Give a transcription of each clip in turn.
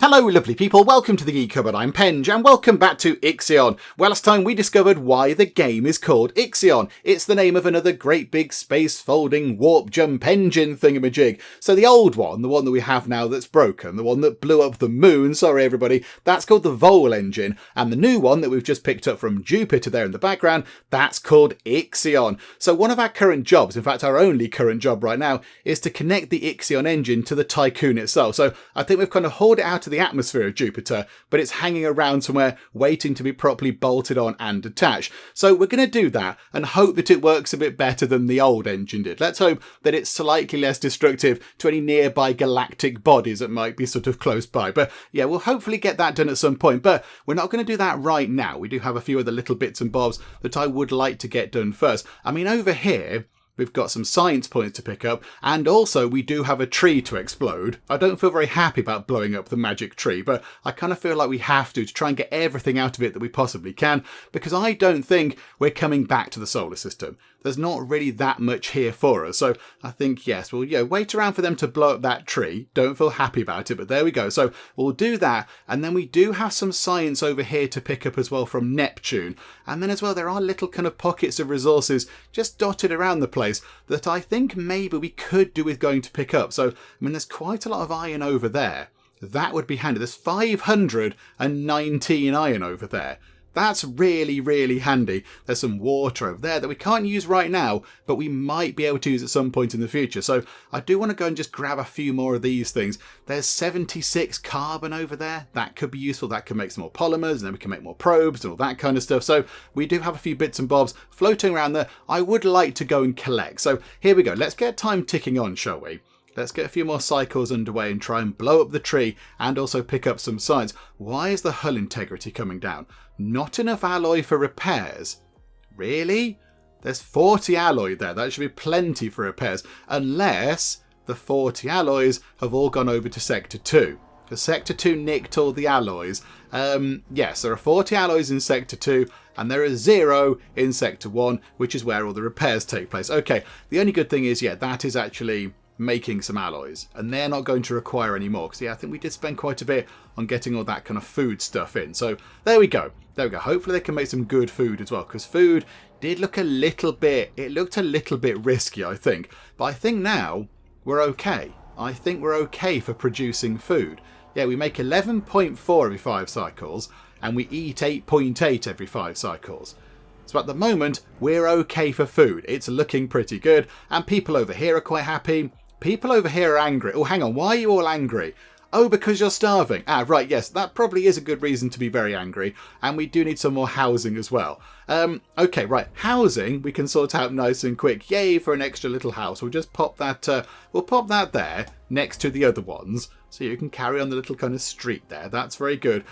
Hello lovely people, welcome to the Geek Cupboard, I'm Penge, and welcome back to IXION, where last time we discovered why the game is called IXION. It's the name of another great big space folding warp jump engine thingamajig. So the old one, the one that we have now that's broken, the one that blew up the moon, sorry everybody, that's called the Vol engine, and the new one that we've just picked up from Jupiter there in the background, that's called IXION. So one of our current jobs, in fact our only current job right now, is to connect the IXION engine to the Tycoon itself. So I think we've kind of hauled it out of the atmosphere of Jupiter, but it's hanging around somewhere waiting to be properly bolted on and attached. So we're going to do that and hope that it works a bit better than the old engine did. Let's hope that it's slightly less destructive to any nearby galactic bodies that might be sort of close by. But yeah, we'll hopefully get that done at some point, but we're not going to do that right now. We do have a few other little bits and bobs that I would like to get done first. I mean, over here, we've got some science points to pick up, and also we do have a tree to explode. I don't feel very happy about blowing up the magic tree, but I kind of feel like we have to try and get everything out of it that we possibly can, because I don't think we're coming back to the solar system. There's not really that much here for us, so I think, yes, we'll wait around for them to blow up that tree. Don't feel happy about it, but there we go. So we'll do that, and then we do have some science over here to pick up as well from Neptune. And then as well, there are little kind of pockets of resources just dotted around the place that I think maybe we could do with going to pick up. So, I mean, there's quite a lot of iron over there. That would be handy. There's 519 iron over there. That's really, really handy. There's some water over there that we can't use right now, but we might be able to use at some point in the future. So I do want to go and just grab a few more of these things. There's 76 carbon over there. That could be useful. That could make some more polymers, and then we can make more probes and all that kind of stuff. So we do have a few bits and bobs floating around there I would like to go and collect. So here we go. Let's get time ticking on, shall we? Let's get a few more cycles underway and try and blow up the tree and also pick up some science. Why is the hull integrity coming down? Not enough alloy for repairs. Really? There's 40 alloy there. That should be plenty for repairs. Unless the 40 alloys have all gone over to Sector 2. Because Sector 2 nicked all the alloys. Yes, there are 40 alloys in Sector 2. And there is 0 in Sector 1, which is where all the repairs take place. Okay, the only good thing is, yeah, that is actually making some alloys, and they're not going to require any more, because yeah, I think we did spend quite a bit on getting all that kind of food stuff in. So there we go. Hopefully they can make some good food as well, because food did look a little bit risky, I think, but I think now we're okay. I think we're okay for producing food. Yeah, we make 11.4 every 5 cycles, and we eat 8.8 every 5 cycles. So at the moment, we're okay for food. It's looking pretty good, and people over here are quite happy. People over here are angry. Oh, hang on, why are you all angry? Oh, because you're starving. Ah, right, yes, that probably is a good reason to be very angry, and we do need some more housing as well. Okay, right, housing we can sort out nice and quick. Yay for an extra little house. We'll just pop that, we'll pop that there next to the other ones, so you can carry on the little kind of street there. That's very good.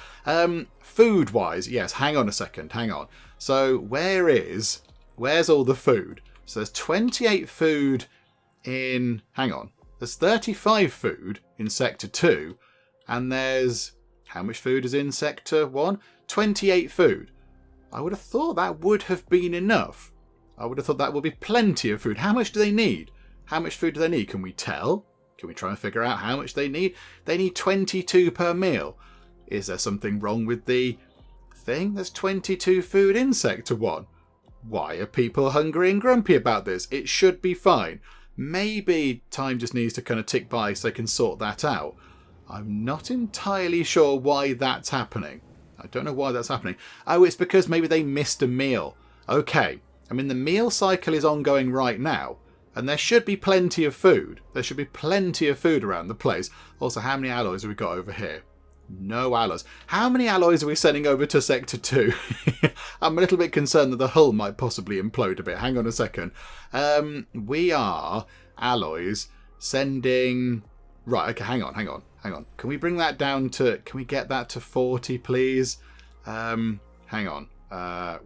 Food-wise, yes, hang on a second, hang on. So where's all the food? So there's 28 food in, hang on, there's 35 food in Sector 2, and there's, how much food is in Sector 1? 28 food. I would have thought that would have been enough. I would have thought that would be plenty of food. How much do they need? How much food do they need? Can we tell? Can we try and figure out how much they need? They need 22 per meal. Is there something wrong with the thing? There's 22 food in Sector 1. Why are people hungry and grumpy about this? It should be fine. Maybe time just needs to kind of tick by so they can sort that out. I'm not entirely sure why that's happening. I don't know why that's happening. Oh, it's because maybe they missed a meal. Okay. I mean, the meal cycle is ongoing right now, and there should be plenty of food. There should be plenty of food around the place. Also, how many alloys have we got over here? No alloys. How many alloys are we sending over to Sector 2? I'm a little bit concerned that the hull might possibly implode a bit. Hang on a second. We are alloys sending... Right, okay, hang on. Can we bring that down to... Can we get that to 40, please? Hang on. How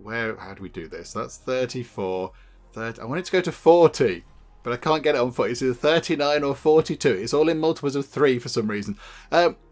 do we do this? That's 34. 30. I want it to go to 40. But I can't get it on 40. It's either 39 or 42. It's all in multiples of 3 for some reason.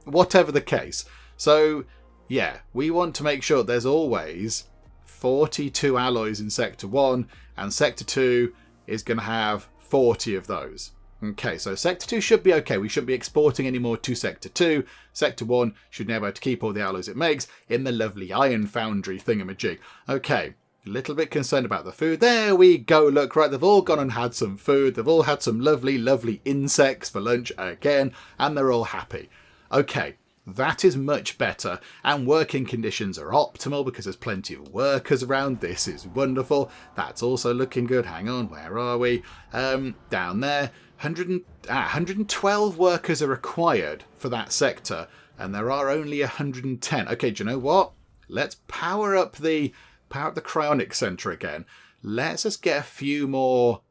Whatever the case. So, yeah, we want to make sure there's always 42 alloys in Sector 1, and Sector 2 is going to have 40 of those. Okay, so Sector 2 should be okay. We shouldn't be exporting anymore to Sector 2. Sector 1 should now be able to keep all the alloys it makes in the lovely iron foundry thingamajig. Okay, a little bit concerned about the food. There we go. Look, right, they've all gone and had some food. They've all had some lovely, lovely insects for lunch again, and they're all happy. Okay, that is much better, and working conditions are optimal because there's plenty of workers around. This is wonderful. That's also looking good. Hang on, where are we? Down there. 112 workers are required for that sector, and there are only 110. Okay, do you know what? Let's power up the cryonic center again. Let's just get a few more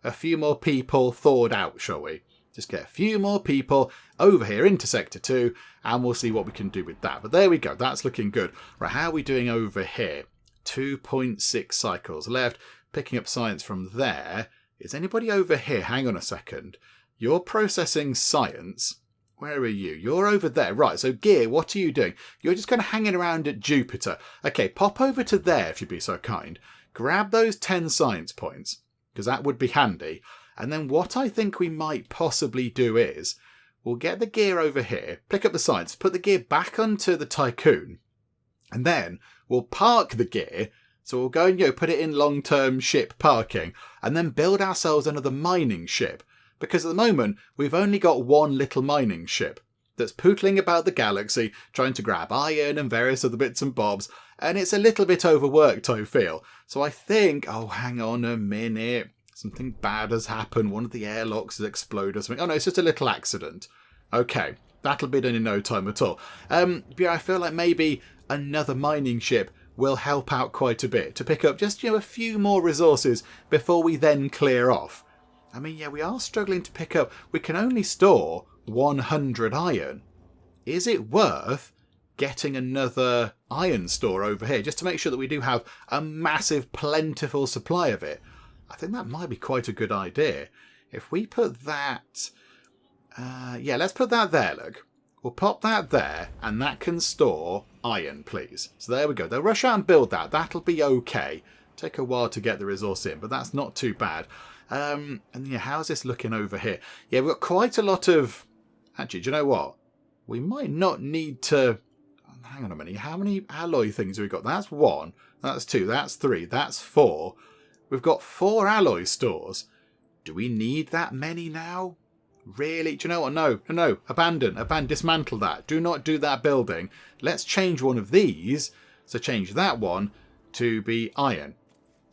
people thawed out, shall we? Just get a few more people over here into Sector 2, and we'll see what we can do with that. But there we go. That's looking good. Right, how are we doing over here? 2.6 cycles left. Picking up science from there. Is anybody over here? Hang on a second. You're processing science. Where are you? You're over there. Right, so Gear, what are you doing? You're just kind of hanging around at Jupiter. Okay, pop over to there if you'd be so kind. Grab those 10 science points, because that would be handy. And then what I think we might possibly do is, we'll get the Gear over here, pick up the science, put the Gear back onto the Tycoon, and then we'll park the Gear. So we'll go and put it in long-term ship parking, and then build ourselves another mining ship. Because at the moment, we've only got one little mining ship that's pootling about the galaxy, trying to grab iron and various other bits and bobs, and it's a little bit overworked, I feel. So I think, oh, hang on a minute. Something bad has happened. One of the airlocks has exploded or something. Oh no, it's just a little accident. Okay, that'll be done in no time at all. Yeah, I feel like maybe another mining ship will help out quite a bit to pick up just, a few more resources before we then clear off. I mean, yeah, we are struggling to pick up. We can only store 100 iron. Is it worth getting another iron store over here just to make sure that we do have a massive, plentiful supply of it? I think that might be quite a good idea. If we put that... yeah, let's put that there, look. We'll pop that there, and that can store iron, please. So there we go. They'll rush out and build that. That'll be okay. Take a while to get the resource in, but that's not too bad. And yeah, how's this looking over here? Yeah, we've got quite a lot of... Actually, do you know what? We might not need to... Hang on a minute. How many alloy things have we got? That's 1. That's 2. That's 3. That's 4. We've got 4 alloy stores. Do we need that many now? Really? Do you know what? No. Abandon. Dismantle that. Do not do that building. Let's change one of these. So change that one to be iron.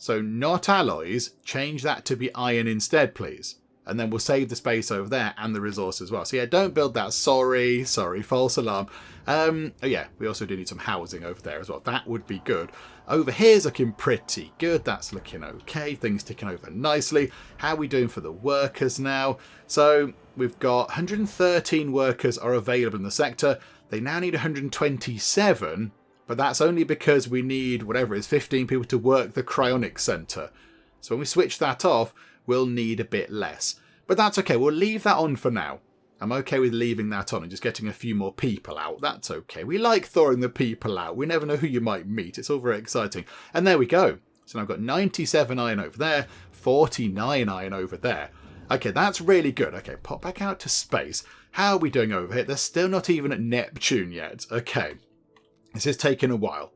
So not alloys. Change that to be iron instead, please. And then we'll save the space over there and the resource as well. So yeah, don't build that. Sorry, false alarm. Oh yeah, we also do need some housing over there as well. That would be good. Over here's looking pretty good. That's looking okay. Things ticking over nicely. How are we doing for the workers now? So we've got 113 workers are available in the sector. They now need 127, but that's only because we need, whatever it is, 15 people to work the cryonic center. So when we switch that off, we'll need a bit less. But that's okay. We'll leave that on for now. I'm okay with leaving that on and just getting a few more people out. That's okay. We like throwing the people out. We never know who you might meet. It's all very exciting. And there we go. So now I've got 97 iron over there, 49 iron over there. Okay, that's really good. Okay, pop back out to space. How are we doing over here? They're still not even at Neptune yet. Okay. This is taking a while.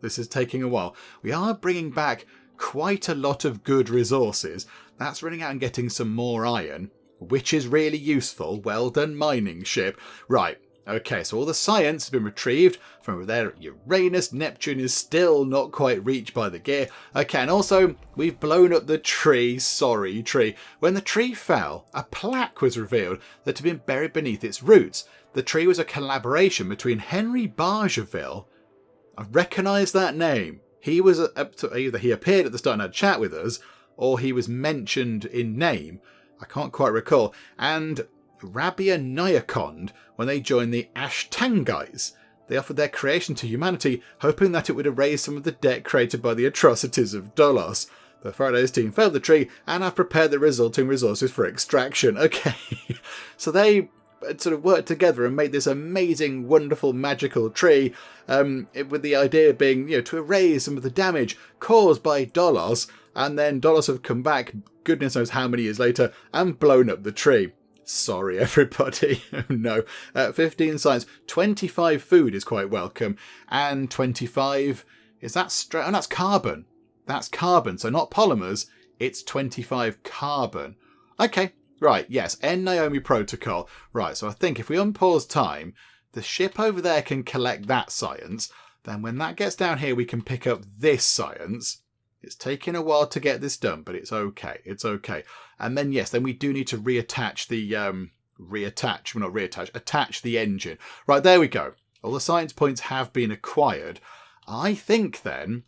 We are bringing back quite a lot of good resources. That's running out and getting some more iron, which is really useful. Well done, mining ship. Right, okay, so all the science has been retrieved from over there at Uranus. Neptune is still not quite reached by the Gear. Okay, and also, we've blown up the tree. Sorry, tree. When the tree fell, a plaque was revealed that had been buried beneath its roots. The tree was a collaboration between Henry Bargerville. I recognise that name. He was either he appeared at the start and had a chat with us, or he was mentioned in name. I can't quite recall. And Rabia Nyakond, when they joined the Ashtangites, they offered their creation to humanity, hoping that it would erase some of the debt created by the atrocities of Dolos. The Faraday's team felled the tree and have prepared the resulting resources for extraction. Okay, so they sort of worked together and made this amazing, wonderful, magical tree, with the idea being, to erase some of the damage caused by Dolos, and then Dolos have come back, goodness knows how many years later, and blown up the tree. Sorry, everybody. Oh, no. 15 science. 25 food is quite welcome. And 25... Is that straight? Oh, that's carbon. That's carbon. So not polymers. It's 25 carbon. Okay. Right. Yes. N Naomi protocol. Right. So I think if we unpause time, the ship over there can collect that science. Then when that gets down here, we can pick up this science. It's taking a while to get this done, but it's okay. It's okay. And then, yes, then we do need to reattach the, attach the engine. Right, there we go. All the science points have been acquired. I think then,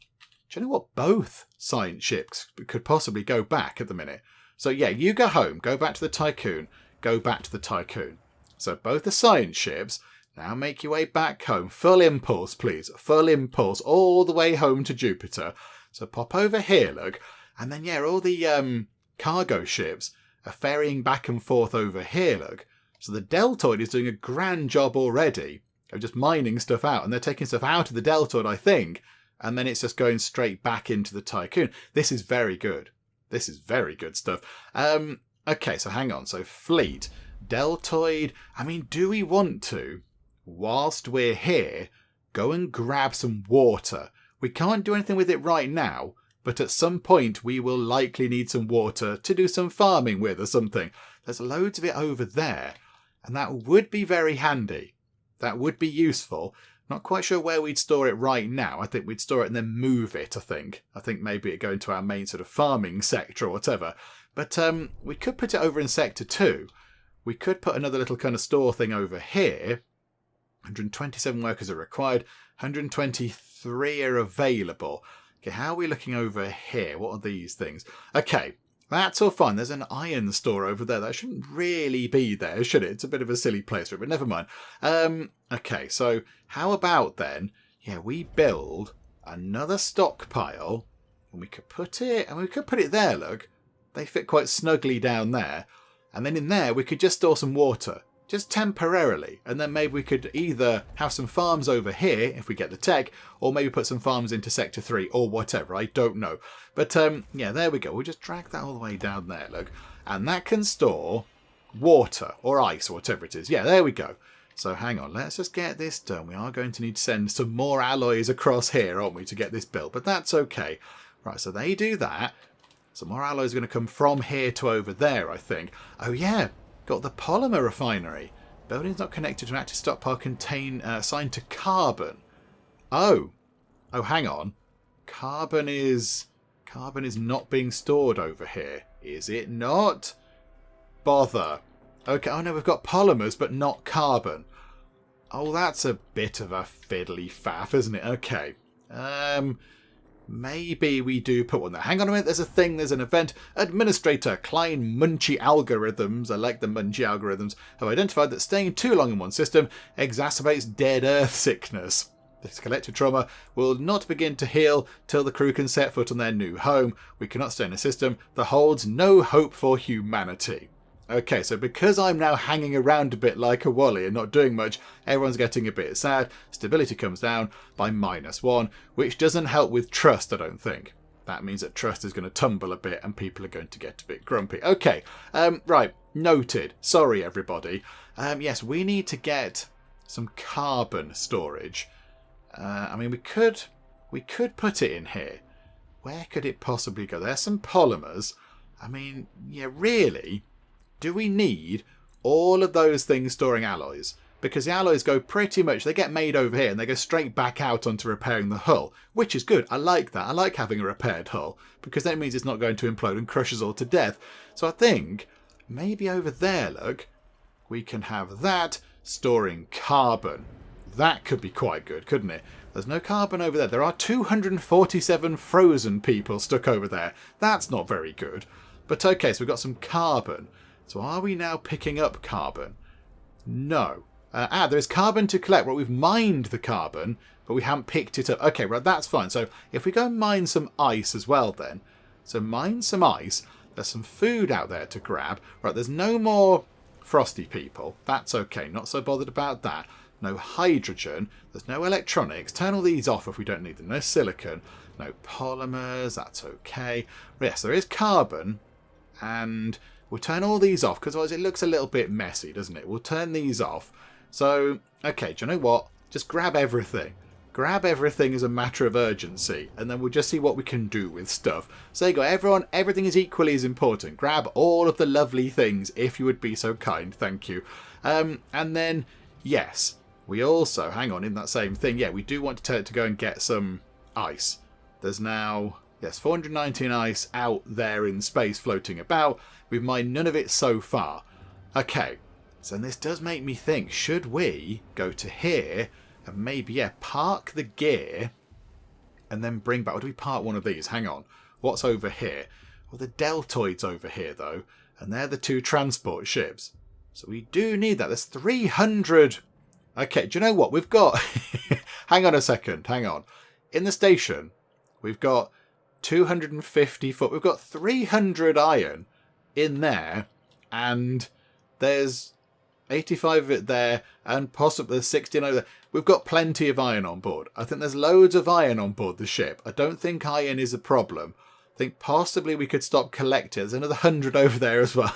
do you know what? Both science ships could possibly go back at the minute. So yeah, you go home, go back to the Tycoon, go back to the Tycoon. So both the science ships, now make your way back home. Full impulse, please. Full impulse all the way home to Jupiter. So pop over here, look. And then, yeah, all the cargo ships are ferrying back and forth over here, look. So the Deltoid is doing a grand job already of just mining stuff out. And they're taking stuff out of the Deltoid, I think. And then it's just going straight back into the Tycoon. This is very good. This is very good stuff. Okay, so hang on. So fleet, Deltoid. I mean, do we want to, whilst we're here, go and grab some water? We can't do anything with it right now, but at some point we will likely need some water to do some farming with or something. There's loads of it over there, and that would be very handy. That would be useful. Not quite sure where we'd store it right now. I think we'd store it and then move it, I think. I think maybe it'd go into our main sort of farming sector or whatever. But we could put it over in Sector 2. We could put another little kind of store thing over here. 127 workers are required. 123 are available. Okay, how are we looking over here? What are these things? Okay, that's all fine. There's an iron store over there. That shouldn't really be there, should it? It's a bit of a silly place for it, but never mind. Okay, so how about then, yeah, we build another stockpile, and we could put it there, look. They fit quite snugly down there. And then in there, we could just store some water. Just temporarily, and then maybe we could either have some farms over here if we get the tech, or maybe put some farms into Sector 3 or whatever, I don't know. But yeah, there we go. We'll just drag that all the way down there, look. And that can store water or ice or whatever it is. Yeah, there we go. So hang on, let's just get this done. We are going to need to send some more alloys across here, aren't we, to get this built, but that's okay. Right, so they do that. Some more alloys are going to come from here to over there, I think. Oh yeah. Got the polymer refinery. Buildings not connected to an active stockpile contain assigned to carbon. Oh, hang on. Carbon is not being stored over here, is it not? Bother. Okay. Oh no, we've got polymers, but not carbon. Oh, that's a bit of a fiddly faff, isn't it? Okay. Maybe we do put one there. Hang on a minute, there's a thing, there's an event. Administrator Klein Munchie algorithms, I like the Munchie algorithms, have identified that staying too long in one system exacerbates dead earth sickness. This collective trauma will not begin to heal till the crew can set foot on their new home. We cannot stay in a system that holds no hope for humanity. Okay, so because I'm now hanging around a bit like a Wally and not doing much, everyone's getting a bit sad. Stability comes down by -1, which doesn't help with trust, I don't think. That means that trust is going to tumble a bit and people are going to get a bit grumpy. Okay, right, noted. Sorry, everybody. Yes, we need to get some carbon storage. I mean, we could put it in here. Where could it possibly go? There's some polymers. I mean, yeah, really... Do we need all of those things storing alloys? Because the alloys go pretty much, they get made over here and they go straight back out onto repairing the hull, which is good. I like that. I like having a repaired hull because that means it's not going to implode and crush us all to death. So I think maybe over there, look, we can have that storing carbon. That could be quite good, couldn't it? There's no carbon over there. There are 247 frozen people stuck over there. That's not very good. But okay, so we've got some carbon. So are we now picking up carbon? No. There is carbon to collect. Well, we've mined the carbon, but we haven't picked it up. Okay, right, that's fine. So if we go and mine some ice as well then. So mine some ice. There's some food out there to grab. Right, there's no more frosty people. That's okay. Not so bothered about that. No hydrogen. There's no electronics. Turn all these off if we don't need them. No silicon. No polymers. That's okay. Yes, there is carbon. And We'll turn all these off because otherwise it looks a little bit messy, doesn't it? We'll turn these off. So, okay, do you know what? Just grab everything. Grab everything as a matter of urgency, and then we'll just see what we can do with stuff. So there you go, everyone, everything is equally as important. Grab all of the lovely things, if you would be so kind, thank you. And then, yes, we also, hang on, in that same thing, yeah, we do want to go and get some ice. There's now, yes, 419 ice out there in space floating about. We've mined none of it so far. Okay, so this does make me think, should we go to here and maybe, yeah, park the gear and then bring back... Or do we park one of these? Hang on. What's over here? Well, the deltoid's over here, though. And they're the 2 transport ships. So we do need that. There's 300... Okay, do you know what? We've got... Hang on a second. Hang on. In the station, we've got 250 foot. We've got 300 iron in there. And there's 85 of it there. And possibly 60 over there. We've got plenty of iron on board. I think there's loads of iron on board the ship. I don't think iron is a problem. I think possibly we could stop collecting. There's another 100 over there as well.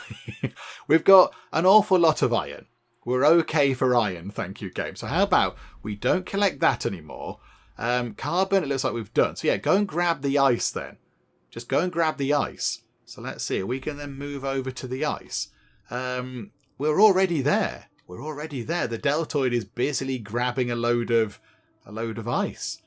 We've got an awful lot of iron. We're okay for iron, thank you, game. So how about we don't collect that anymore. Carbon, it looks like we've done. So yeah, go and grab the ice then. Just go and grab the ice. So let's see. We can then move over to the ice. We're already there. We're already there. The deltoid is busily grabbing a load of ice.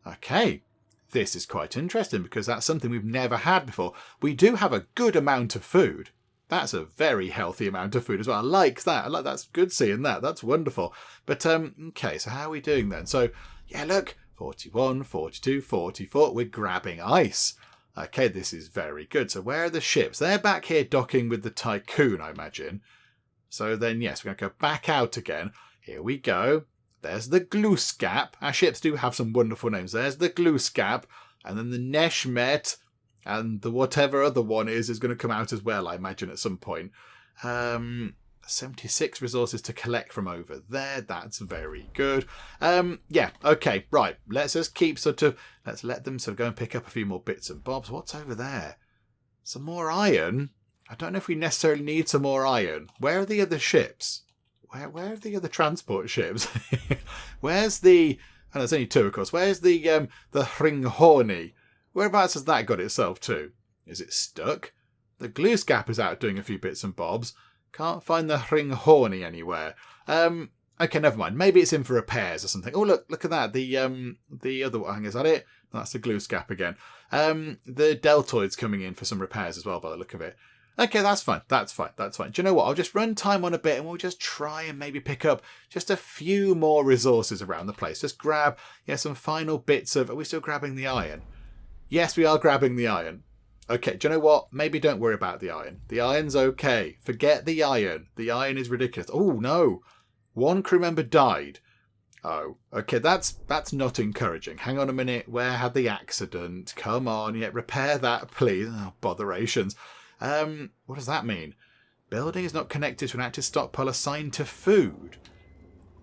Okay. This is quite interesting because that's something we've never had before. We do have a good amount of food. That's a very healthy amount of food as well. I like that. That's good seeing that. That's wonderful. But, okay, so how are we doing then? So, yeah, look, 41, 42, 44. We're grabbing ice. Okay, this is very good. So where are the ships? They're back here docking with the Tycoon, I imagine. So then, yes, we're going to go back out again. Here we go. There's the Gluskap. Our ships do have some wonderful names. There's the Gluskap. And then the Neshmet. And the whatever other one is going to come out as well, I imagine, at some point. 76 resources to collect from over there. That's very good. Yeah, okay, right. Let's just keep let's let them go and pick up a few more bits and bobs. What's over there? Some more iron? I don't know if we necessarily need some more iron. Where are the other ships? Where are the other transport ships? Where's the... And there's only 2, of course. Where's the Ringhorny? Whereabouts has that got itself to? Is it stuck? The Gluskap is out doing a few bits and bobs. Can't find the Ringhorny anywhere. Okay, never mind. Maybe it's in for repairs or something. Oh, look at that. The other one, is that it? That's the Gluskap again. The deltoid's coming in for some repairs as well, by the look of it. Okay, that's fine. That's fine. That's fine. Do you know what? I'll just run time on a bit and we'll just try and maybe pick up just a few more resources around the place. Just grab, yeah, some final bits of... Are we still grabbing the iron? Yes, we are grabbing the iron. Okay, do you know what? Maybe don't worry about the iron. The iron's okay. Forget the iron. The iron is ridiculous. Oh, no. 1 crew member died. Oh, okay, that's not encouraging. Hang on a minute. Where had the accident? Come on, yeah, repair that, please. Oh, botherations. What does that mean? Building is not connected to an active stockpile assigned to food.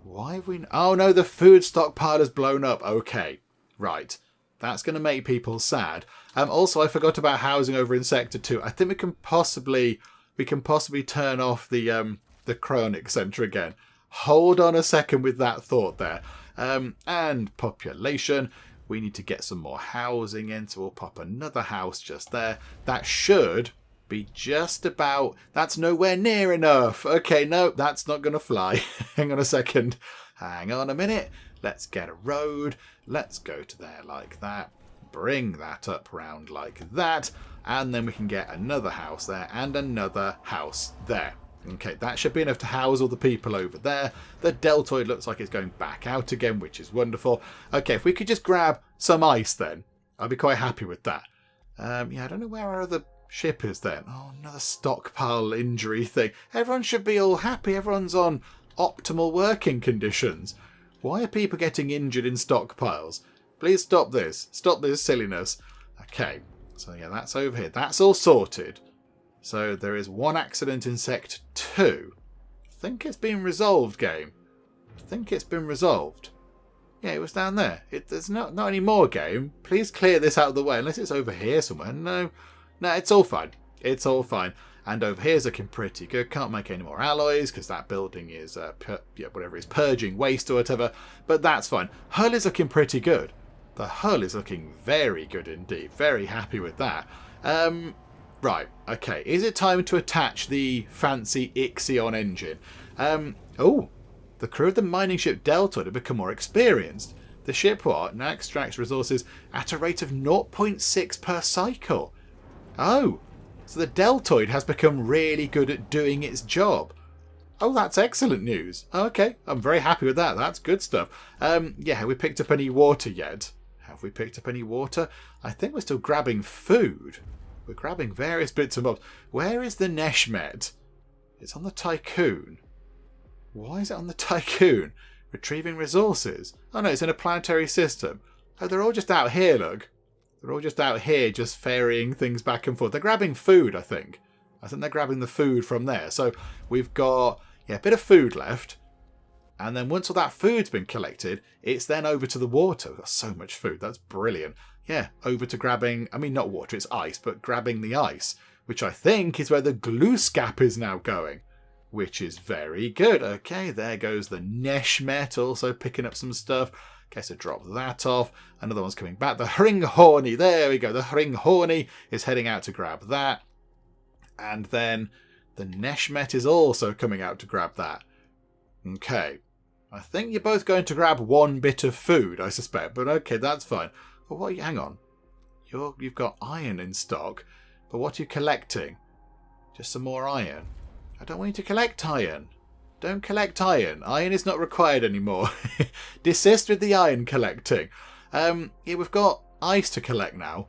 Why have we... Oh, no, the food stockpile has blown up. Okay, right. That's going to make people sad. Also, I forgot about housing over in Sector 2. I think we can possibly turn off the Cryonic Centre again. Hold on a second with that thought there. And population. We need to get some more housing in, so we'll pop another house just there. That should be just about... That's nowhere near enough. Okay, no, that's not going to fly. Hang on a second. Hang on a minute. Let's get a road. Let's go to there like that. Bring that up round like that. And then we can get another house there and another house there. Okay, that should be enough to house all the people over there. The deltoid looks like it's going back out again, which is wonderful. Okay, if we could just grab some ice then, I'd be quite happy with that. Yeah, I don't know where our other ship is then. Oh, another stockpile injury thing. Everyone should be all happy. Everyone's on optimal working conditions. Why are people getting injured in stockpiles? Please stop this. Stop this silliness. Okay, so yeah, that's over here. That's all sorted. So there is 1 accident in Sector 2. I think it's been resolved, game. I think it's been resolved. Yeah, it was down there. There's not any more, game. Please clear this out of the way, unless it's over here somewhere. No, it's all fine. It's all fine. And over here's looking pretty good. Can't make any more alloys because that building is, whatever it is, purging waste or whatever. But that's fine. Hull is looking pretty good. The hull is looking very good indeed. Very happy with that. Right, okay. Is it time to attach the fancy IXION engine? The crew of the mining ship Deltoid have become more experienced. The ship now extracts resources at a rate of 0.6 per cycle. Oh, so the Deltoid has become really good at doing its job. Oh, that's excellent news. Okay, I'm very happy with that. That's good stuff. Have we picked up any water yet? Have we picked up any water? I think we're still grabbing food. We're grabbing various bits and bobs. Where is the Neshmet? It's on the Tycoon. Why is it on the Tycoon? Retrieving resources. Oh no, it's in a planetary system. Oh, they're all just out here, look. They're all just out here, just ferrying things back and forth. They're grabbing food, I think. I think they're grabbing the food from there. So we've got a bit of food left. And then once all that food's been collected, it's then over to the water. We've got so much food. That's brilliant. Yeah, over to grabbing, I mean, not water, it's ice, but grabbing the ice, which I think is where the Gluescap is now going. Which is very good. Okay, there goes the Neshmet, also picking up some stuff. Okay, so drop that off. Another one's coming back. The Hringhorny, there we go. The Hringhorny is heading out to grab that. And then the Neshmet is also coming out to grab that. Okay, I think you're both going to grab one bit of food, I suspect. But okay, that's fine. But what are you, hang on. You've got iron in stock. But what are you collecting? Just some more iron. I don't want you to collect iron. Don't collect iron. Iron is not required anymore. Desist with the iron collecting. We've got ice to collect now.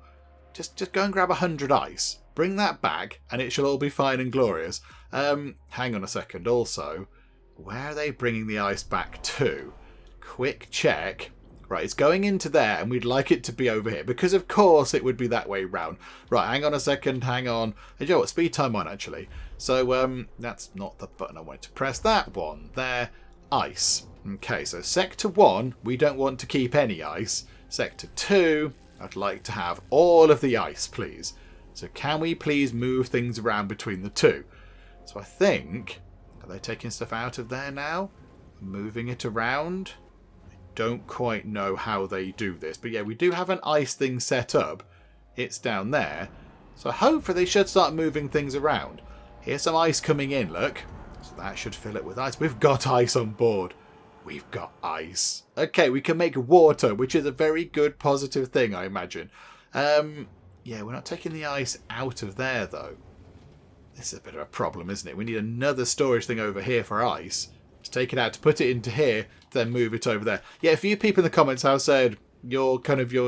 Just go and grab 100 ice. Bring that back and it shall all be fine and glorious. Hang on a second. Also, where are they bringing the ice back to? Quick check. Right, it's going into there and we'd like it to be over here because of course it would be that way round. Right, hang on a second, hang on. And you know what, speed time on actually. So that's not the button I wanted to press. That one there, ice. Okay, so Sector 1, we don't want to keep any ice. Sector 2, I'd like to have all of the ice, please. So can we please move things around between the two? So I think, are they taking stuff out of there now? Moving it around? Don't quite know how they do this, but yeah, we do have an ice thing set up. It's down there, so hopefully they should start moving things around. Here's some ice coming in, look, so that should fill it with ice. We've got ice on board. We've got ice. Okay, we can make water, which is a very good positive thing, I imagine. Yeah, we're not taking the ice out of there though. This is a bit of a problem, isn't it? We need another storage thing over here for ice. To take it out, to put it into here, then move it over there. Yeah, a few people in the comments have said your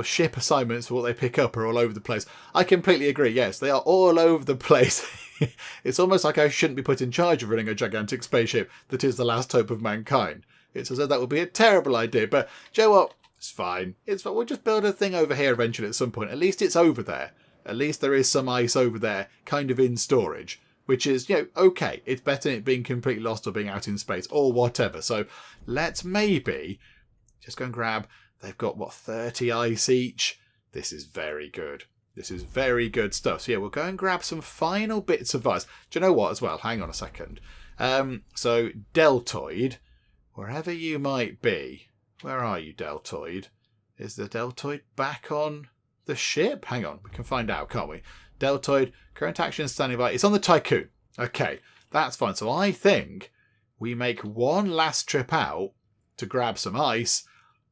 ship assignments for what they pick up are all over the place. I completely agree. Yes, they are all over the place. It's almost like I shouldn't be put in charge of running a gigantic spaceship that is the last hope of mankind. It's as though that would be a terrible idea. But do you know what? It's fine. It's fine. We'll just build a thing over here eventually at some point. At least it's over there. At least there is some ice over there, kind of in storage. Which is, okay. It's better than it being completely lost or being out in space or whatever. So let's maybe just go and grab, they've got, 30 ice each? This is very good. This is very good stuff. So yeah, we'll go and grab some final bits of ice. Do you know what as well? Hang on a second. So Deltoid, wherever you might be, where are you, Deltoid? Is the Deltoid back on the ship? Hang on, we can find out, can't we? Deltoid, current action standing by. It's on the Tycoon. Okay, that's fine. So I think we make one last trip out to grab some ice,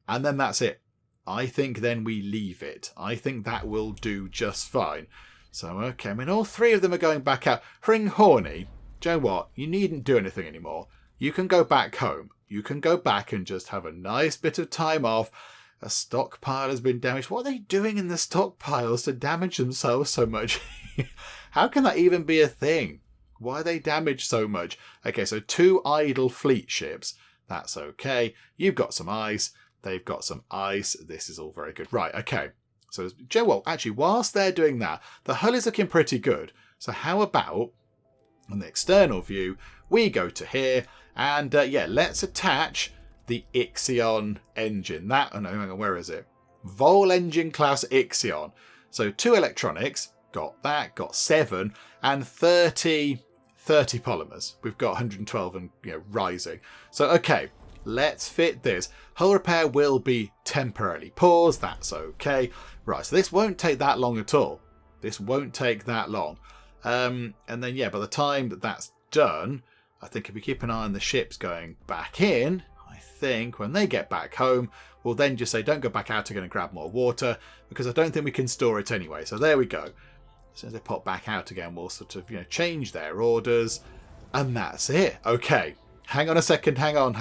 and then that's it. I think then we leave it. I think that will do just fine. So, okay, I mean, all three of them are going back out. Hringhorny, do you know what? You needn't do anything anymore. You can go back home. You can go back and just have a nice bit of time off. A stockpile has been damaged. What are they doing in the stockpiles to damage themselves so much? How can that even be a thing? Why are they damaged so much? Okay, so 2 idle fleet ships. That's okay. You've got some ice. They've got some ice. This is all very good. Right, okay. So, Joe, well, actually, whilst they're doing that, the hull is looking pretty good. So how about, on the external view, we go to here and, let's attach the IXION engine. That, oh no, hang on, where is it? Vol engine class IXION. So 2 electronics, got that, got 7, and 30 polymers. We've got 112 and rising. So okay, let's fit this. Hull repair will be temporarily paused. That's okay. Right, so this won't take that long at all. This won't take that long. And then by the time that that's done, I think if we keep an eye on the ships going back in, I think when they get back home, we'll then just say don't go back out again and grab more water, because I don't think we can store it anyway. So there we go. As soon as they pop back out again, we'll sort of change their orders, and that's it. Okay, hang on a second. Hang on.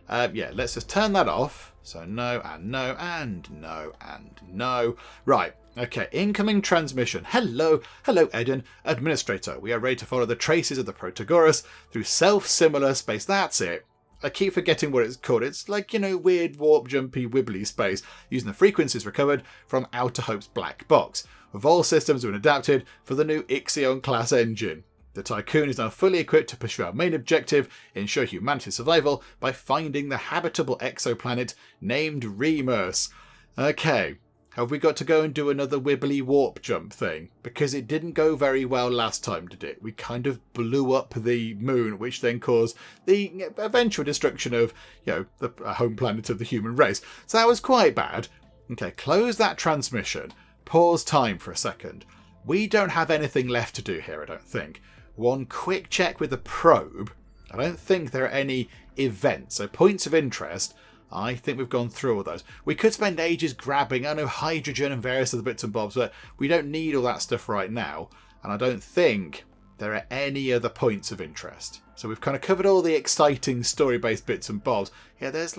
Let's just turn that off. So no and no and no and no. Right. Okay, incoming transmission. Hello, Eden, Administrator. We are ready to follow the traces of the Protogoras through self-similar space. That's it. I keep forgetting what it's called. It's like, weird warp jumpy wibbly space using the frequencies recovered from Outer Hope's black box. Vol systems have been adapted for the new IXION class engine. The Tycoon is now fully equipped to pursue our main objective, ensure humanity's survival by finding the habitable exoplanet named Remus. Okay. Have we got to go and do another wibbly warp jump thing? Because it didn't go very well last time, did it? We kind of blew up the moon, which then caused the eventual destruction of, the home planet of the human race. So that was quite bad. Okay, close that transmission. Pause time for a second. We don't have anything left to do here, I don't think. One quick check with the probe. I don't think there are any events, so points of interest. I think we've gone through all those. We could spend ages grabbing, hydrogen and various other bits and bobs, but we don't need all that stuff right now. And I don't think there are any other points of interest. So we've kind of covered all the exciting story-based bits and bobs. Yeah, there's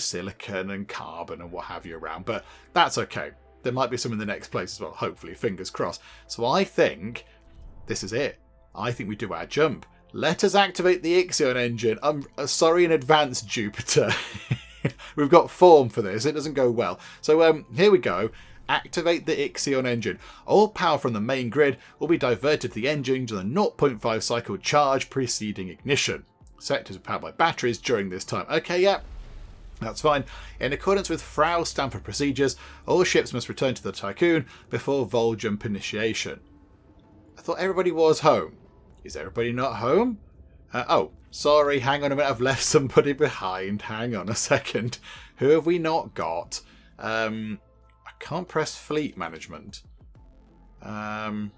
silicon and carbon and what have you around, but that's okay. There might be some in the next place as well, hopefully, fingers crossed. So I think this is it. I think we do our jump. Let us activate the IXION engine. I'm sorry in advance, Jupiter. We've got form for this. It doesn't go well. So here we go. Activate the IXION engine. All power from the main grid will be diverted to the engine to the 0.5 cycle charge preceding ignition. Sectors are powered by batteries during this time. Okay, yeah. That's fine. In accordance with Frau Stanford procedures, all ships must return to the Tycoon before vol jump initiation. I thought everybody was home. Is everybody not home? Oh, sorry, hang on a minute, I've left somebody behind. Hang on a second. Who have we not got? I can't press fleet management. Oh,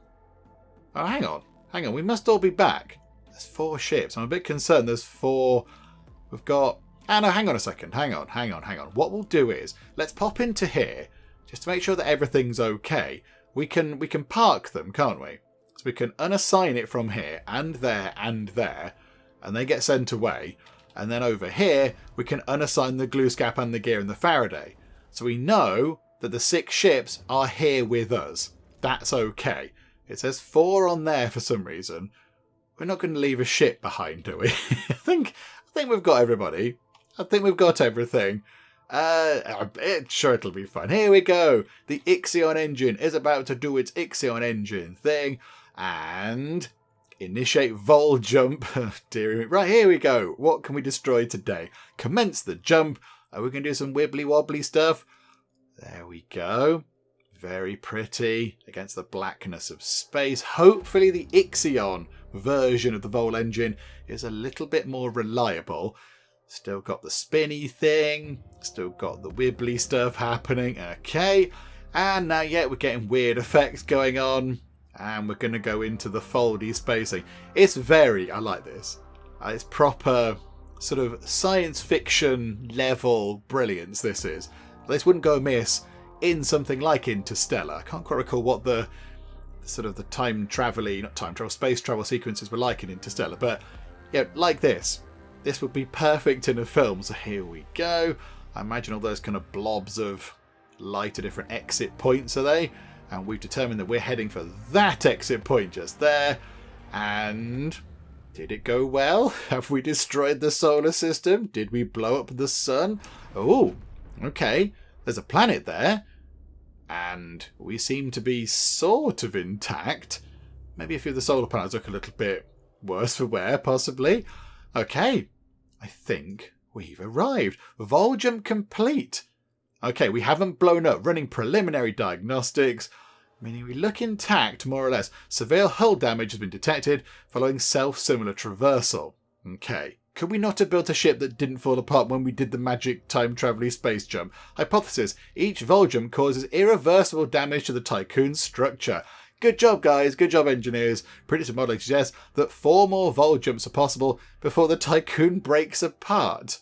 hang on, we must all be back. There's 4 ships. I'm a bit concerned there's 4. We've got... Oh, no, hang on a second. Hang on. What we'll do is, let's pop into here, just to make sure that everything's okay. We can park them, can't we? So we can unassign it from here, and there, and they get sent away. And then over here, we can unassign the glue scap and the gear and the Faraday. So we know that the 6 ships are here with us. That's okay. It says 4 on there for some reason. We're not going to leave a ship behind, do we? I think we've got everybody. I think we've got everything. Sure, it'll be fine. Here we go. The IXION engine is about to do its IXION engine thing. And initiate vol jump. Dear me. Right, here we go. What can we destroy today? Commence the jump. Are we going to do some wibbly wobbly stuff? There we go. Very pretty against the blackness of space. Hopefully the IXION version of the vol engine is a little bit more reliable. Still got the spinny thing. Still got the wibbly stuff happening. Okay. And now, we're getting weird effects going on. And we're going to go into the foldy spacing. I like this. It's proper sort of science fiction level brilliance, this is. This wouldn't go amiss in something like Interstellar. I can't quite recall what the sort of the space travel sequences were like in Interstellar. But, like this. This would be perfect in a film. So here we go. I imagine all those kind of blobs of light at different exit points are they? And we've determined that we're heading for that exit point just there. And did it go well? Have we destroyed the solar system? Did we blow up the sun? Oh, okay. There's a planet there. And we seem to be sort of intact. Maybe a few of the solar panels look a little bit worse for wear, possibly. Okay. I think we've arrived. Vol jump complete. Okay, we haven't blown up. Running preliminary diagnostics. Meaning we look intact, more or less. Severe hull damage has been detected following self-similar traversal. Okay. Could we not have built a ship that didn't fall apart when we did the magic time-traveling space jump? Hypothesis. Each vol jump causes irreversible damage to the Tycoon's structure. Good job, guys. Good job, engineers. Predictive modelling suggests that 4 more vol jumps are possible before the Tycoon breaks apart.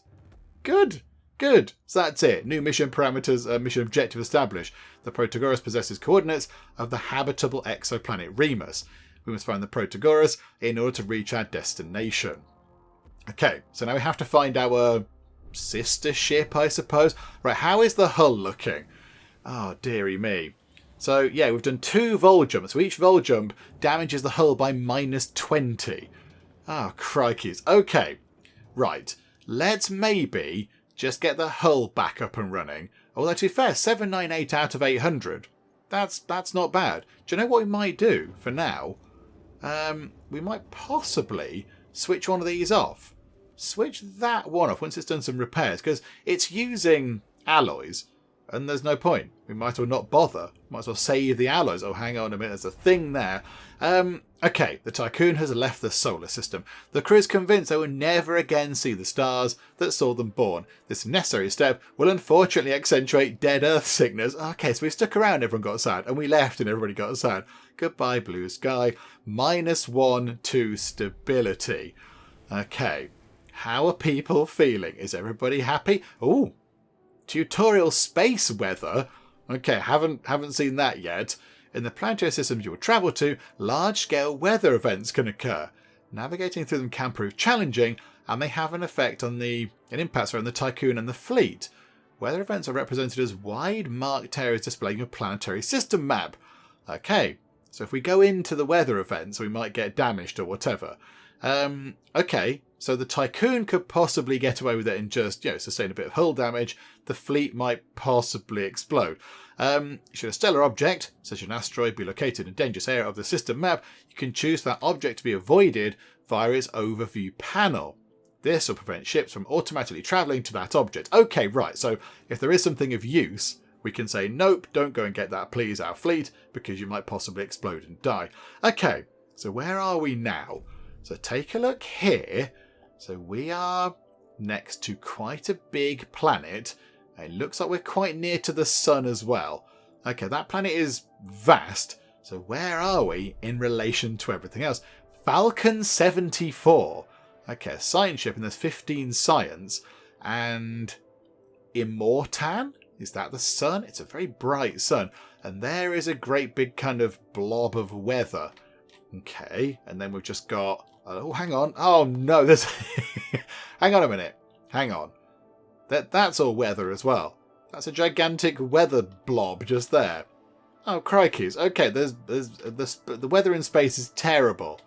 Good. Good. So that's it. New mission parameters, mission objective established. The Protogoras possesses coordinates of the habitable exoplanet Remus. We must find the Protogoras in order to reach our destination. Okay, so now we have to find our sister ship, I suppose. Right, how is the hull looking? Oh, dearie me. So, yeah, we've done 2 vol jumps. So each vol jump damages the hull by -20. Oh, crikeys. Okay, right. Let's maybe just get the hull back up and running. Although, to be fair, 798 out of 800. That's not bad. Do you know what we might do for now? We might possibly switch one of these off. Switch that one off once it's done some repairs, because it's using alloys, and there's no point. We might as well not bother. Might as well save the alloys. Oh, hang on a minute, there's a thing there. Okay, the Tycoon has left the solar system. The crew is convinced they will never again see the stars that saw them born. This necessary step will unfortunately accentuate dead Earth sickness. Okay, so we stuck around, everyone got sad, and we left and everybody got sad. Goodbye, blue sky. -1 to stability. Okay. How are people feeling? Is everybody happy? Oh, tutorial space weather. Okay, haven't seen that yet. In the planetary systems you will travel to, large-scale weather events can occur. Navigating through them can prove challenging, and may have an effect on an impact around the Tycoon and the fleet. Weather events are represented as wide marked areas displaying a planetary system map. Okay, so if we go into the weather events, we might get damaged or whatever. Okay, so the Tycoon could possibly get away with it and just, sustain a bit of hull damage. The fleet might possibly explode. Should a stellar object, such as an asteroid, be located in a dangerous area of the system map, you can choose for that object to be avoided via its overview panel. This will prevent ships from automatically travelling to that object. Okay, right, so if there is something of use, we can say, nope, don't go and get that, please, our fleet, because you might possibly explode and die. Okay, so where are we now? So take a look here. So we are next to quite a big planet. It looks like we're quite near to the sun as well. Okay, that planet is vast. So where are we in relation to everything else? Falcon 74. Okay, a science ship, and there's 15 science. And Immortan? Is that the sun? It's a very bright sun. And there is a great big kind of blob of weather. Okay, and then we've just got... Oh, hang on. Oh, no, there's... Hang on a minute. Hang on. That's all weather as well. That's a gigantic weather blob just there. Oh, crikeys. Okay, the weather in space is terrible.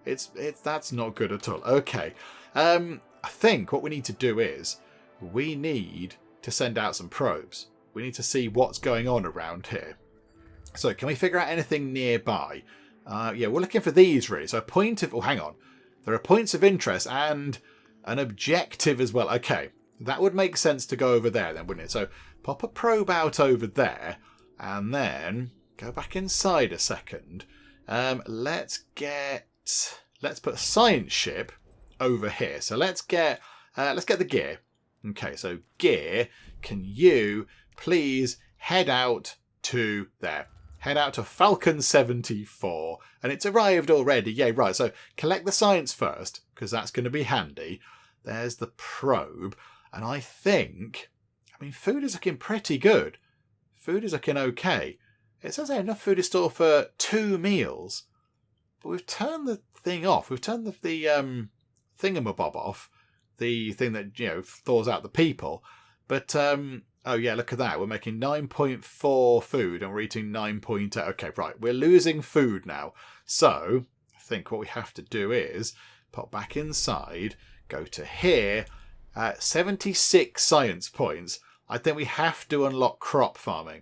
That's not good at all. Okay. I think what we need to do is we need to send out some probes. We need to see what's going on around here. So can we figure out anything nearby? Yeah, we're looking for these really. So a point of... Oh, hang on. There are points of interest and an objective as well. Okay, that would make sense to go over there then, wouldn't it? So pop a probe out over there and then go back inside a second. Let's put a science ship over here. So let's get the gear. Okay, so gear, can you please head out to there? Head out to Falcon 74. And it's arrived already. Yeah, right. So collect the science first, because that's going to be handy. There's the probe. And I think... I mean, food is looking pretty good. Food is looking okay. It says there enough food is stored for 2 meals. But we've turned the thing off. We've turned the thingamabob off. The thing that, thaws out the people. But... oh yeah, look at that. We're making 9.4 food and we're eating 9.8. Okay, right. We're losing food now. So I think what we have to do is pop back inside, go to here, 76 science points. I think we have to unlock crop farming.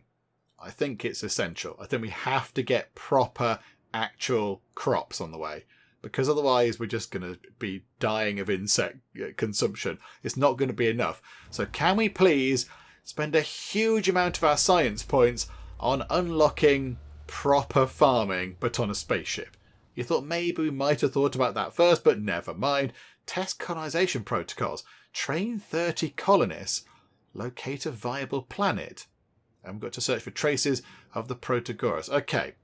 I think it's essential. I think we have to get proper actual crops on the way. Because otherwise we're just going to be dying of insect consumption. It's not going to be enough. So can we please... spend a huge amount of our science points on unlocking proper farming, but on a spaceship. You thought maybe we might have thought about that first, but never mind. Test colonization protocols. Train 30 colonists. Locate a viable planet. And we've got to search for traces of the Protogoras. Okay.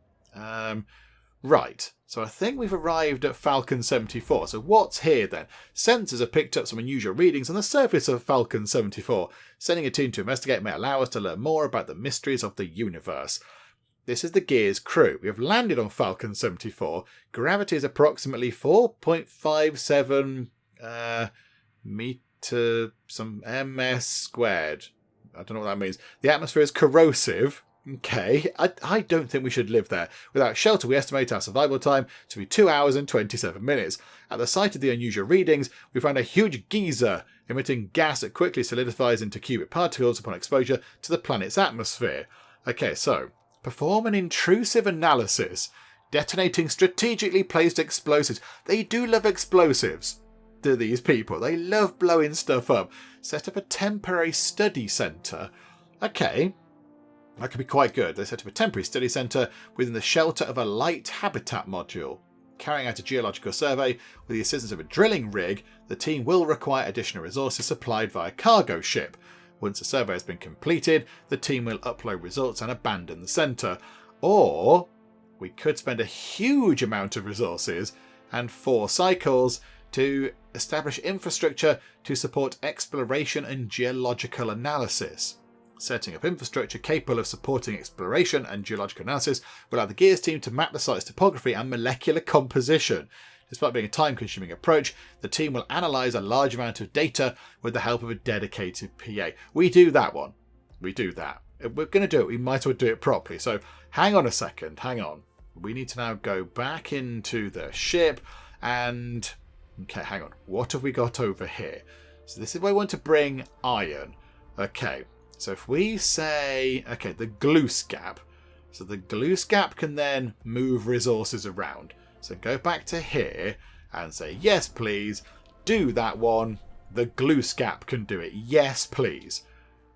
Right. So I think we've arrived at Falcon 74. So what's here then? Sensors have picked up some unusual readings on the surface of Falcon 74. Sending a team to investigate may allow us to learn more about the mysteries of the universe. This is the Gears crew. We have landed on Falcon 74. Gravity is approximately 4.57 meter some ms squared. I don't know what that means. The atmosphere is corrosive. Okay, I don't think we should live there. Without shelter, we estimate our survival time to be 2 hours and 27 minutes. At the site of the unusual readings, we found a huge geyser emitting gas that quickly solidifies into cubic particles upon exposure to the planet's atmosphere. Okay, so perform an intrusive analysis, detonating strategically placed explosives. They do love explosives, do these people. They love blowing stuff up. Set up a temporary study centre. Okay. That could be quite good. They set up a temporary study centre within the shelter of a light habitat module. Carrying out a geological survey with the assistance of a drilling rig, the team will require additional resources supplied via cargo ship. Once the survey has been completed, the team will upload results and abandon the centre. Or we could spend a huge amount of resources and 4 cycles to establish infrastructure to support exploration and geological analysis. Setting up infrastructure capable of supporting exploration and geological analysis will allow the Gears team to map the site's topography and molecular composition. Despite being a time-consuming approach, the team will analyse a large amount of data with the help of a dedicated PA. We do that one. We do that. If we're going to do it, we might as well do it properly. So hang on a second. Hang on. We need to now go back into the ship and... Okay, hang on. What have we got over here? So this is where we want to bring iron. Okay. So if we say, okay, the Gloose Gap. So the Gloose Gap can then move resources around. So go back to here and say, yes, please, do that one. The Gloose Gap can do it. Yes, please.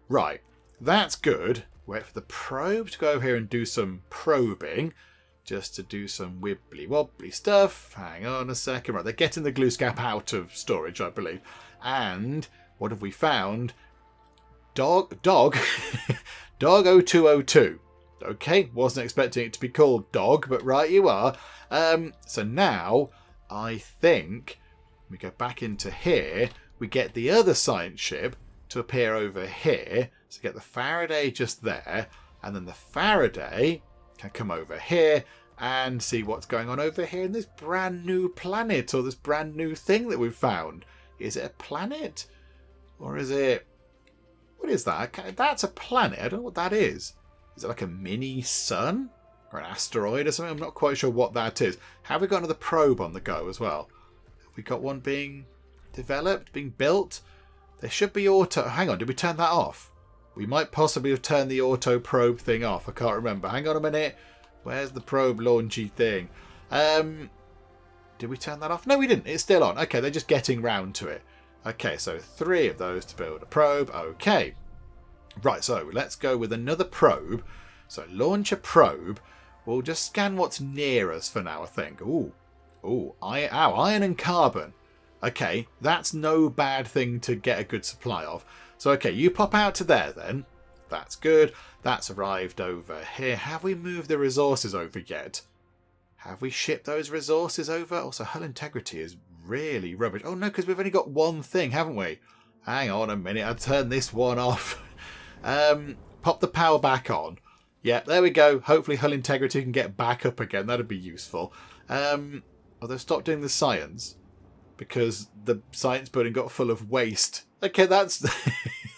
Right, that's good. Wait for the probe to go over here and do some probing. Just to do some wibbly wobbly stuff. Hang on a second. Right, they're getting the Gloose Gap out of storage, I believe. And what have we found? Dog 0202. Okay, wasn't expecting it to be called Dog, but right you are. So now I think we go back into here. We get the other science ship to appear over here. So get the Faraday just there, and then the Faraday can come over here and see what's going on over here in this brand new planet, or this brand new thing that we've found. Is it a planet? Or is it... What is that? That's a planet. I don't know what that is. Is it like a mini sun? Or an asteroid or something? I'm not quite sure what that is. Have we got another probe on the go as well? Have we got one being developed, being built? There should be auto... Hang on, did we turn that off? We might possibly have turned the auto probe thing off. I can't remember. Hang on a minute. Where's the probe launchy thing? Did we turn that off? No, we didn't. It's still on. Okay, they're just getting round to it. Okay, so 3 of those to build a probe. Okay. Right, so let's go with another probe. So launch a probe. We'll just scan what's near us for now, I think. Ooh, iron and carbon. Okay, that's no bad thing to get a good supply of. So, okay, you pop out to there then. That's good. That's arrived over here. Have we moved the resources over yet? Have we shipped those resources over? Also, hull integrity is really rubbish. Oh, no, because we've only got one thing, haven't we? Hang on a minute. I'll turn this one off. Pop the power back on. Yeah, there we go. Hopefully hull integrity can get back up again. That'd be useful. Although stop doing the science because the science building got full of waste. Okay, that's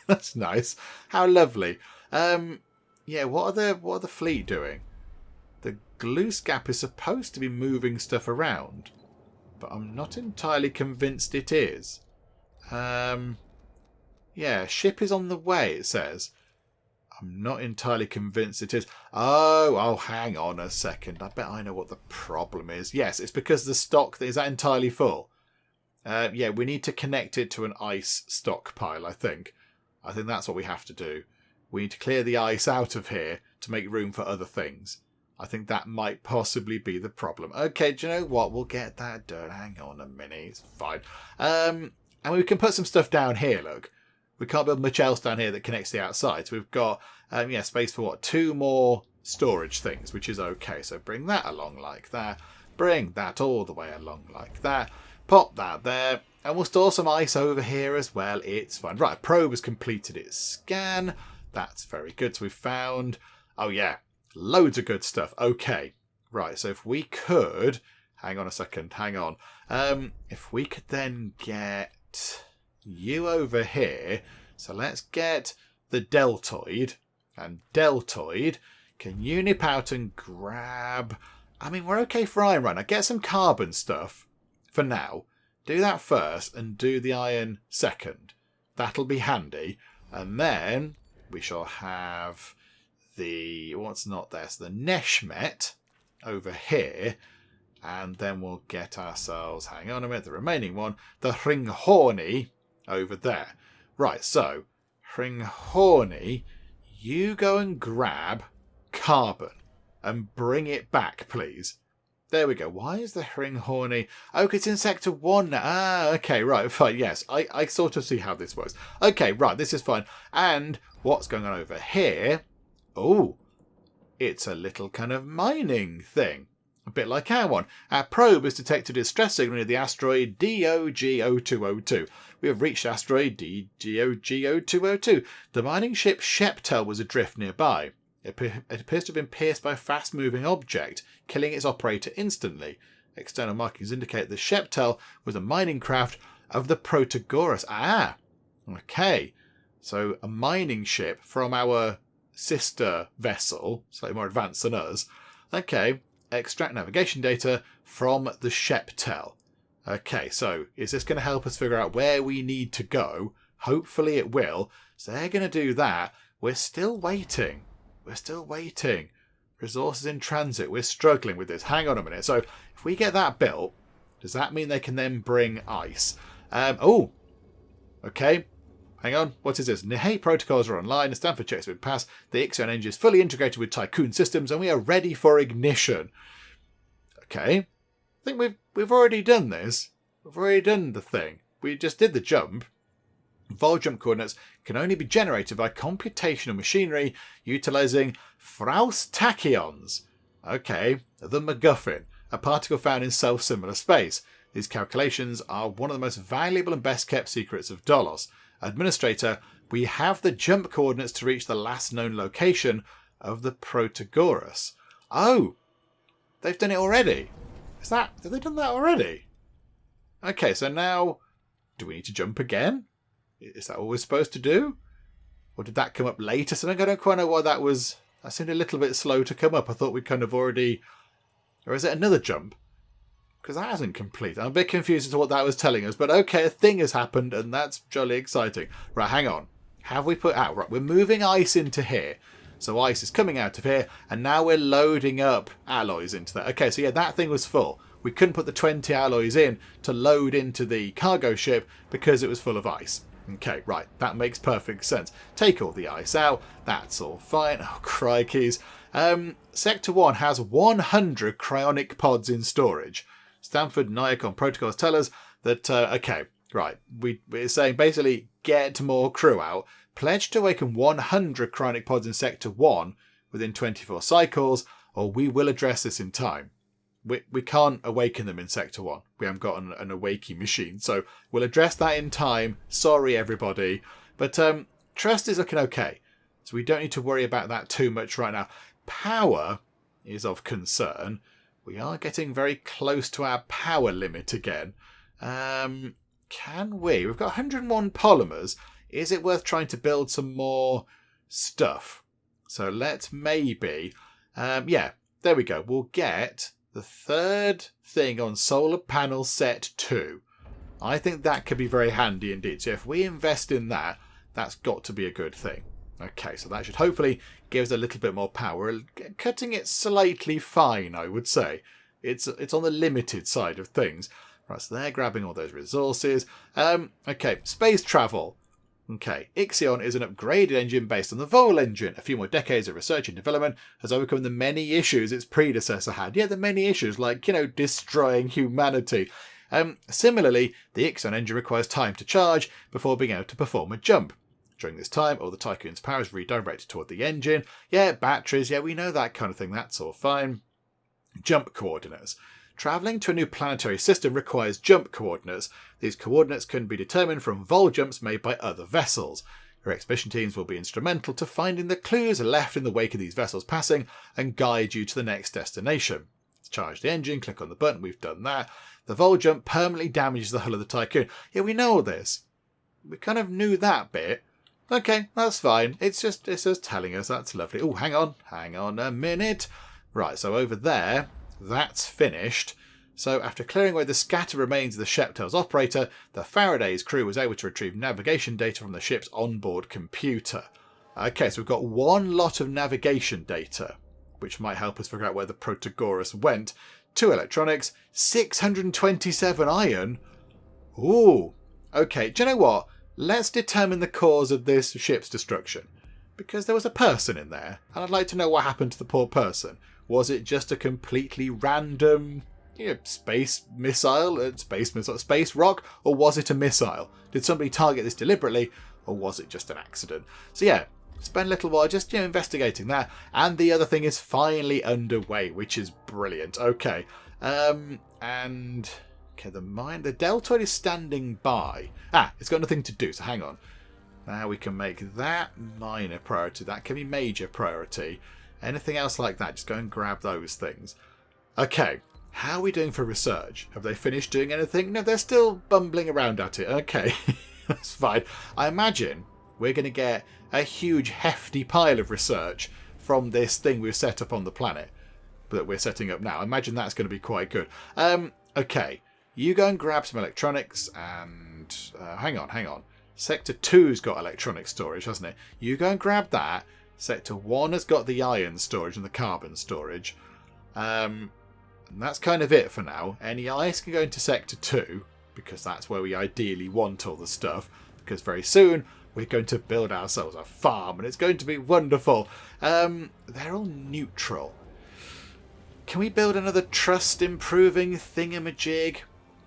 that's nice. How lovely. Yeah, what are the fleet doing? The Gloose Gap is supposed to be moving stuff around, but I'm not entirely convinced it is. Yeah, ship is on the way, it says. I'm not entirely convinced it is. Oh, hang on a second. I bet I know what the problem is. Yes, it's because the stock is that entirely full. Yeah, we need to connect it to an ice stockpile, I think. I think that's what we have to do. We need to clear the ice out of here to make room for other things. I think that might possibly be the problem. Okay, do you know what? We'll get that done. Hang on a minute. It's fine. And we can put some stuff down here, look. We can't build much else down here that connects to the outside. So we've got, space for what? 2 more storage things, which is okay. So bring that along like that. Bring that all the way along like that. Pop that there. And we'll store some ice over here as well. It's fine. Right, probe has completed its scan. That's very good. So we've found, oh yeah, loads of good stuff. Okay, right. So if we could, hang on a second, hang on. If we could then get you over here. So let's get the deltoid. And deltoid, can you nip out and grab... I mean, we're okay for iron right now. Get some carbon stuff for now. Do that first and do the iron second. That'll be handy. And then we shall have the... what's not there? So the Neshmet over here. And then we'll get ourselves... hang on a minute. The remaining one. The Hringhorny over there. Right, so Hringhorny, you go and grab carbon and bring it back, please. There we go. Why is the Hringhorny... oh, it's in Sector 1 now. Ah, okay, right, fine. Yes, I sort of see how this works. Okay, right, this is fine. And what's going on over here? Oh, it's a little kind of mining thing. A bit like our one. Our probe has detected a distress signal near the asteroid DOG0202. We have reached asteroid DOG0202. The mining ship Sheptel was adrift nearby. It appears to have been pierced by a fast-moving object, killing its operator instantly. External markings indicate the Sheptel was a mining craft of the Protogoras. Ah, okay. So a mining ship from our sister vessel, slightly more advanced than us. Okay. Extract navigation data from the Sheptel. Okay, so is this going to help us figure out where we need to go? Hopefully it will. So they're going to do that. We're still waiting. We're still waiting. Resources in transit. We're struggling with this. Hang on a minute. So if we get that built, does that mean they can then bring ice? Oh, okay. Hang on. What is this? Hey, protocols are online. The Stanford check's been passed. The IXION engine is fully integrated with Tycoon systems, and we are ready for ignition. Okay. I think we've already done this. We've already done the thing. We just did the jump. Vol jump coordinates can only be generated by computational machinery utilizing Fraus tachyons. Okay, the MacGuffin, a particle found in self-similar space. These calculations are one of the most valuable and best kept secrets of Dolos. Administrator, we have the jump coordinates to reach the last known location of the Protogoras. Oh, they've done it already. Have they done that already? Okay, so now, do we need to jump again? Is that what we're supposed to do? Or did that come up later? So I don't quite know why that was... that seemed a little bit slow to come up. I thought we'd kind of already... or is it another jump? Because that hasn't complete. I'm a bit confused as to what that was telling us. But okay, a thing has happened and that's jolly exciting. Right, hang on. Have we put out... right, we're moving ice into here. So ice is coming out of here. And now we're loading up alloys into that. Okay, so yeah, that thing was full. We couldn't put the 20 alloys in to load into the cargo ship because it was full of ice. Okay, right, that makes perfect sense. Take all the ice out, that's all fine. Oh, crikeys. Sector 1 has 100 cryonic pods in storage. Stanford and Iacon protocols tell us that, okay, right, we're saying basically get more crew out. Pledge to awaken 100 cryonic pods in Sector 1 within 24 cycles, or we will address this in time. We can't awaken them in Sector 1. We haven't got an awaking machine. So we'll address that in time. Sorry, everybody. But trust is looking okay. So we don't need to worry about that too much right now. Power is of concern. We are getting very close to our power limit again. Can we? We've got 101 polymers. Is it worth trying to build some more stuff? So let's maybe... yeah, there we go. We'll get... the third thing on solar panel set 2. I think that could be very handy indeed. So if we invest in that, that's got to be a good thing. Okay, so that should hopefully give us a little bit more power. Cutting it slightly fine, I would say. It's on the limited side of things. Right, so they're grabbing all those resources. Okay, space travel. Okay, IXION is an upgraded engine based on the Vol engine. A few more decades of research and development has overcome the many issues its predecessor had. Yeah, the many issues like, destroying humanity. Similarly, the IXION engine requires time to charge before being able to perform a jump. During this time, all the Tycoon's power is redirected toward the engine. Yeah, batteries, yeah, we know that kind of thing, that's all fine. Jump coordinates. Travelling to a new planetary system requires jump coordinates. These coordinates can be determined from vol jumps made by other vessels. Your expedition teams will be instrumental to finding the clues left in the wake of these vessels passing and guide you to the next destination. To charge the engine, click on the button, we've done that. The vol jump permanently damages the hull of the Tycoon. Yeah, we know all this. We kind of knew that bit. Okay, that's fine. It's just telling us. That's lovely. Oh, hang on a minute. Right, so over there, that's finished. So after clearing away the scattered remains of the Sheptail's operator, the Faraday's crew was able to retrieve navigation data from the ship's onboard computer. Okay, so we've got one lot of navigation data, which might help us figure out where the Protogoras went. 2 electronics, 627 iron. Ooh, okay, do you know what? Let's determine the cause of this ship's destruction. Because there was a person in there, and I'd like to know what happened to the poor person. Was it just a completely random space rock, or was it a missile? Did somebody target this deliberately, or was it just an accident? So yeah, spend a little while just investigating that, and the other thing is finally underway, which is brilliant. Okay, the deltoid is standing by. It's got nothing to do, so hang on. Now we can make that minor priority. That can be major priority. Anything else like that, just go and grab those things. Okay, how are we doing for research? Have they finished doing anything? No, they're still bumbling around at it. Okay, that's fine. I imagine we're going to get a huge, hefty pile of research from this thing we've set up on the planet that we're setting up now. I imagine that's going to be quite good. Okay, you go and grab some electronics and... hang on. Sector 2's got electronic storage, hasn't it? You go and grab that. Sector 1 has got the iron storage and the carbon storage. And that's kind of it for now. Any ice can go into Sector 2, because that's where we ideally want all the stuff. Because very soon, we're going to build ourselves a farm, and it's going to be wonderful. They're all neutral. Can we build another trust-improving thingamajig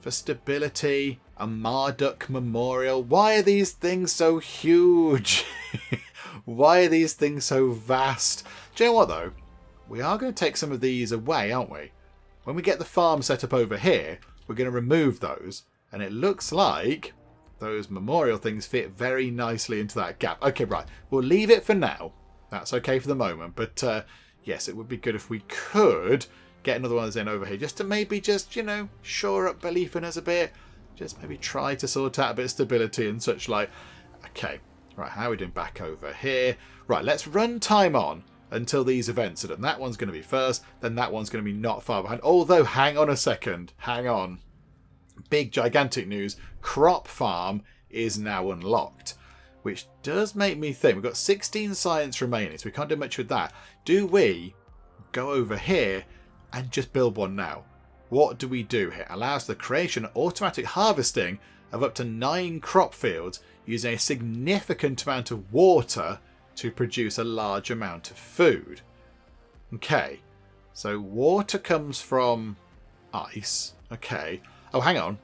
for stability? A Marduk Memorial? Why are these things so huge? Why are these things so vast? Do you know what, though? We are going to take some of these away, aren't we? When we get the farm set up over here, we're going to remove those. And it looks like those memorial things fit very nicely into that gap. Okay, right. We'll leave it for now. That's okay for the moment. But, yes, it would be good if we could get another one of those in over here. Just to maybe shore up belief in us a bit. Just maybe try to sort out a bit of stability and such like. Okay. Right, how are we doing back over here? Right, let's run time on until these events are done. That one's going to be first, then that one's going to be not far behind. Although, hang on a second. Hang on. Big, gigantic news. Crop Farm is now unlocked. Which does make me think. We've got 16 science remaining, so we can't do much with that. Do we go over here and just build one now? What do we do here? Allows the creation and automatic harvesting of up to 9 crop fields using a significant amount of water to produce a large amount of food. Okay, so water comes from ice. Okay. Oh, hang on.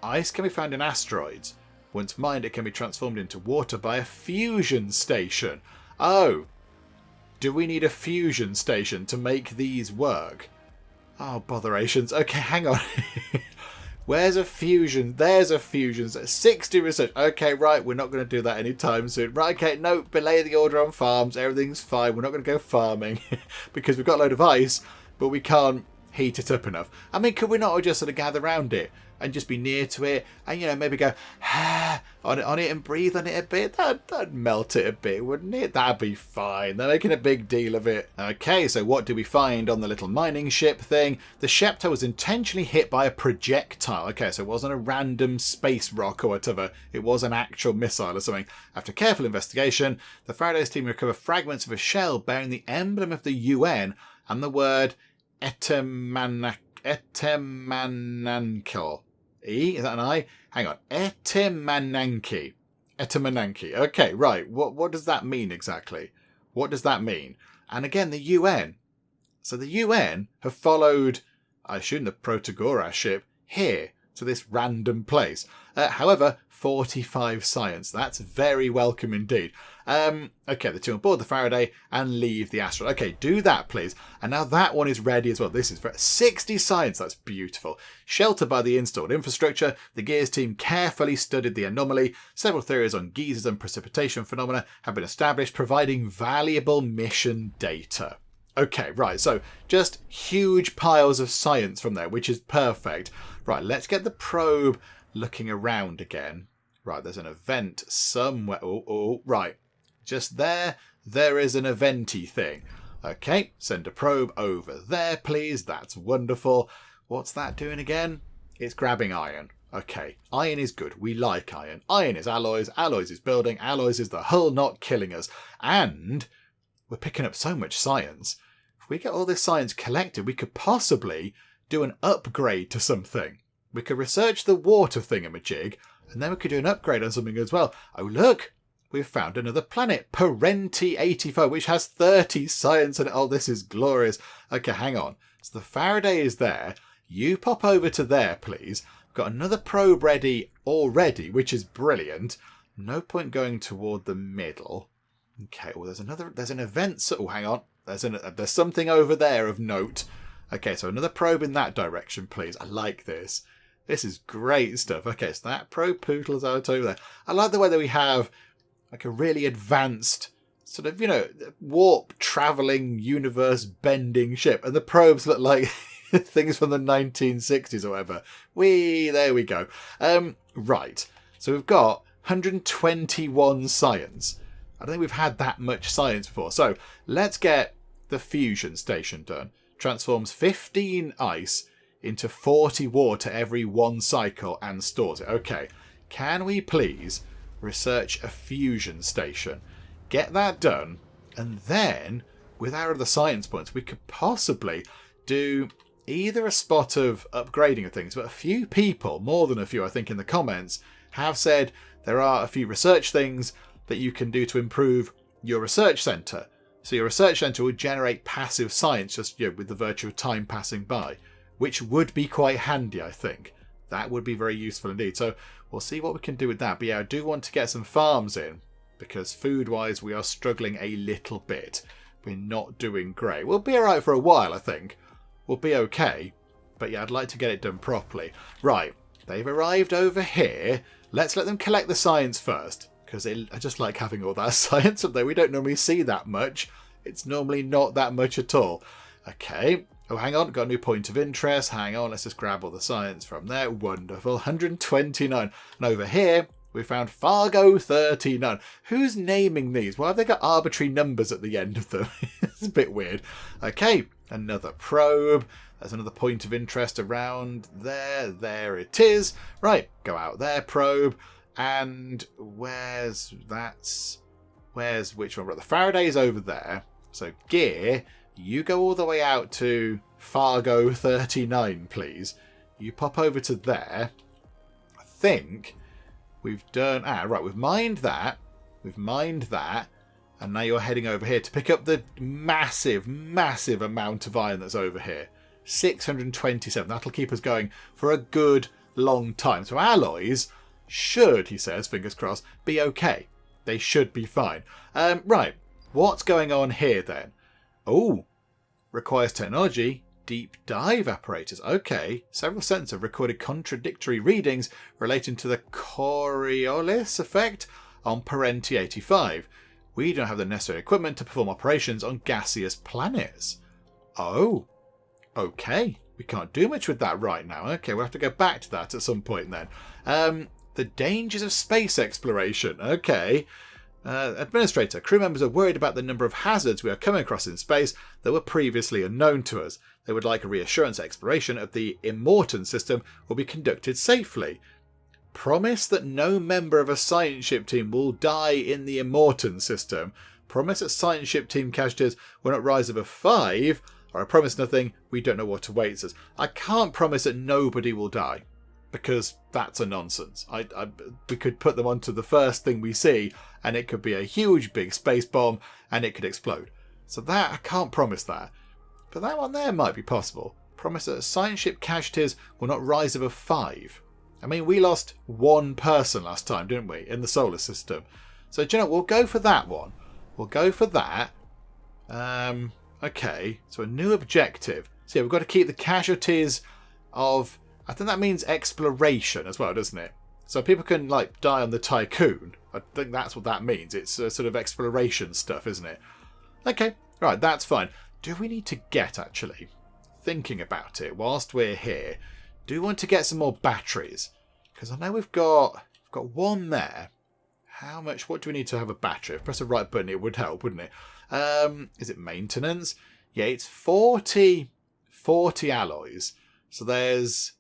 Ice can be found in asteroids. Once mined, it can be transformed into water by a fusion station. Oh, do we need a fusion station to make these work? Oh, botherations. Okay, hang on. Where's a fusion? There's a fusion. 60 research. Okay, right. We're not going to do that anytime soon. Right, okay. No, belay the order on farms. Everything's fine. We're not going to go farming because we've got a load of ice, but we can't heat it up enough. I mean, could we not just sort of gather around it and just be near to it and, maybe go on it and breathe on it a bit? That'd melt it a bit, wouldn't it? That'd be fine. They're making a big deal of it. Okay, so what do we find on the little mining ship thing? The Shepta was intentionally hit by a projectile. Okay, so it wasn't a random space rock or whatever. It was an actual missile or something. After careful investigation, the Faraday's team recovered fragments of a shell bearing the emblem of the UN and the word Etemananko. Is that an I? Hang on. Etemananki. Etamananki. Okay, right. What does that mean exactly? What does that mean? And again, the UN. So the UN have followed, I assume, the Protogoras ship here to this random place. However, 45 science. That's very welcome indeed. Okay, the two on board the Faraday and leave the asteroid. Okay, do that, please. And now that one is ready as well. This is 60 science. That's beautiful. Sheltered by the installed infrastructure, the Gears team carefully studied the anomaly. Several theories on geysers and precipitation phenomena have been established, providing valuable mission data. Okay, right, so just huge piles of science from there, which is perfect. Right, let's get the probe looking around again. Right, there's an event somewhere. Oh, right. Just there is an eventy thing. Okay, send a probe over there, please. That's wonderful. What's that doing again? It's grabbing iron. Okay, iron is good. We like iron. Iron is alloys. Alloys is building. Alloys is the hull not killing us. And we're picking up so much science. If we get all this science collected, we could possibly do an upgrade to something. We could research the water thingamajig, and then we could do an upgrade on something as well. Oh, look! We've found another planet, Parenti 84, which has 30 science in it. Oh, this is glorious. Okay, hang on. So the Faraday is there. You pop over to there, please. We've got another probe ready already, which is brilliant. No point going toward the middle. Okay, well, there's an event. Oh, hang on. There's something over there of note. Okay, so another probe in that direction, please. I like this. This is great stuff. Okay, so that probe poodle's out over there. I like the way that we have like a really advanced sort of, warp traveling universe bending ship. And the probes look like things from the 1960s or whatever. There we go. Right. So we've got 121 science. I don't think we've had that much science before. So let's get the fusion station done. Transforms 15 ice into 40 water every one cycle and stores it. Okay, can we please research a fusion station? Get that done, and then with our other science points, we could possibly do either a spot of upgrading of things, but a few people, more than a few I think in the comments, have said there are a few research things that you can do to improve your research centre. So your research centre would generate passive science just with the virtue of time passing by, which would be quite handy, I think. That would be very useful indeed. So we'll see what we can do with that. But yeah, I do want to get some farms in, because food-wise we are struggling a little bit. We're not doing great. We'll be alright for a while, I think. We'll be okay. But yeah, I'd like to get it done properly. Right, they've arrived over here. Let's let them collect the science first, because I just like having all that science up there. We don't normally see that much. It's normally not that much at all. Okay. Oh, hang on. Got a new point of interest. Hang on. Let's just grab all the science from there. Wonderful. 129. And over here, we found Fargo 39. Who's naming these? Why have they got arbitrary numbers at the end of them? It's a bit weird. Okay. Another probe. There's another point of interest around there. There it is. Right. Go out there, probe. And where's which one? Right, the Faraday's over there. So Gear, you go all the way out to Fargo 39, please. You pop over to there. I think we've done... right, we've mined that. And now you're heading over here to pick up the massive, massive amount of iron that's over here. 627. That'll keep us going for a good long time. So alloys should, he says, fingers crossed, be okay. They should be fine. Right, what's going on here then? Oh, requires technology. Deep dive apparatus. Okay, several sensors have recorded contradictory readings relating to the Coriolis effect on Parenti 85. We don't have the necessary equipment to perform operations on gaseous planets. Oh, okay. We can't do much with that right now. Okay, we'll have to go back to that at some point then. The dangers of space exploration. Okay. Administrator, crew members are worried about the number of hazards we are coming across in space that were previously unknown to us. They would like a reassurance exploration of the Immortan system will be conducted safely. Promise that no member of a science ship team will die in the Immortan system. Promise that science ship team casualties will not rise above 5. Or I promise nothing, we don't know what awaits us. I can't promise that nobody will die. because that's a nonsense. We could put them onto the first thing we see, and it could be a huge big space bomb, and it could explode. So that, I can't promise that. But that one there might be possible. Promise that science ship casualties will not rise above 5. I mean, we lost 1 person last time, didn't we, in the solar system? So, do you know, we'll go for that one. We'll go for that. Okay, so a new objective. So yeah, we've got to keep the casualties of... I think that means exploration as well, doesn't it? So people can, like, die on the Tycoon. I think that's what that means. It's sort of exploration stuff, isn't it? Okay, right, that's fine. Do we need to get, actually, thinking about it whilst we're here, do we want to get some more batteries? Because I know we've got one there. How much? What do we need to have a battery? If I press the right button, it would help, wouldn't it? Is it maintenance? Yeah, it's 40 alloys. So there's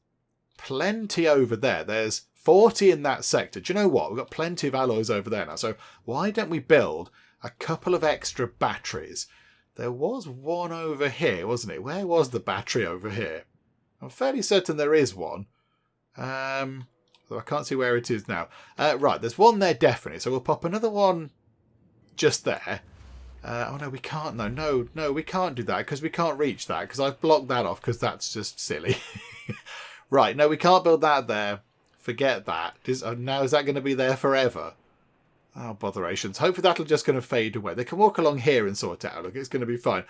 plenty over there. There's 40 in that sector. Do you know what? We've got plenty of alloys over there now. So why don't we build a couple of extra batteries? There was one over here, wasn't it? Where was the battery over here? I'm fairly certain there is one. Though I can't see where it is now. Right, there's one there definitely. So we'll pop another one just there. Oh no, we can't. No, we can't do that because we can't reach that because I've blocked that off because that's just silly. Right, no, we can't build that there. Forget that. Now is that going to be there forever? Oh, botherations. Hopefully that'll just going to fade away. They can walk along here and sort it out. Look, it's going to be fine.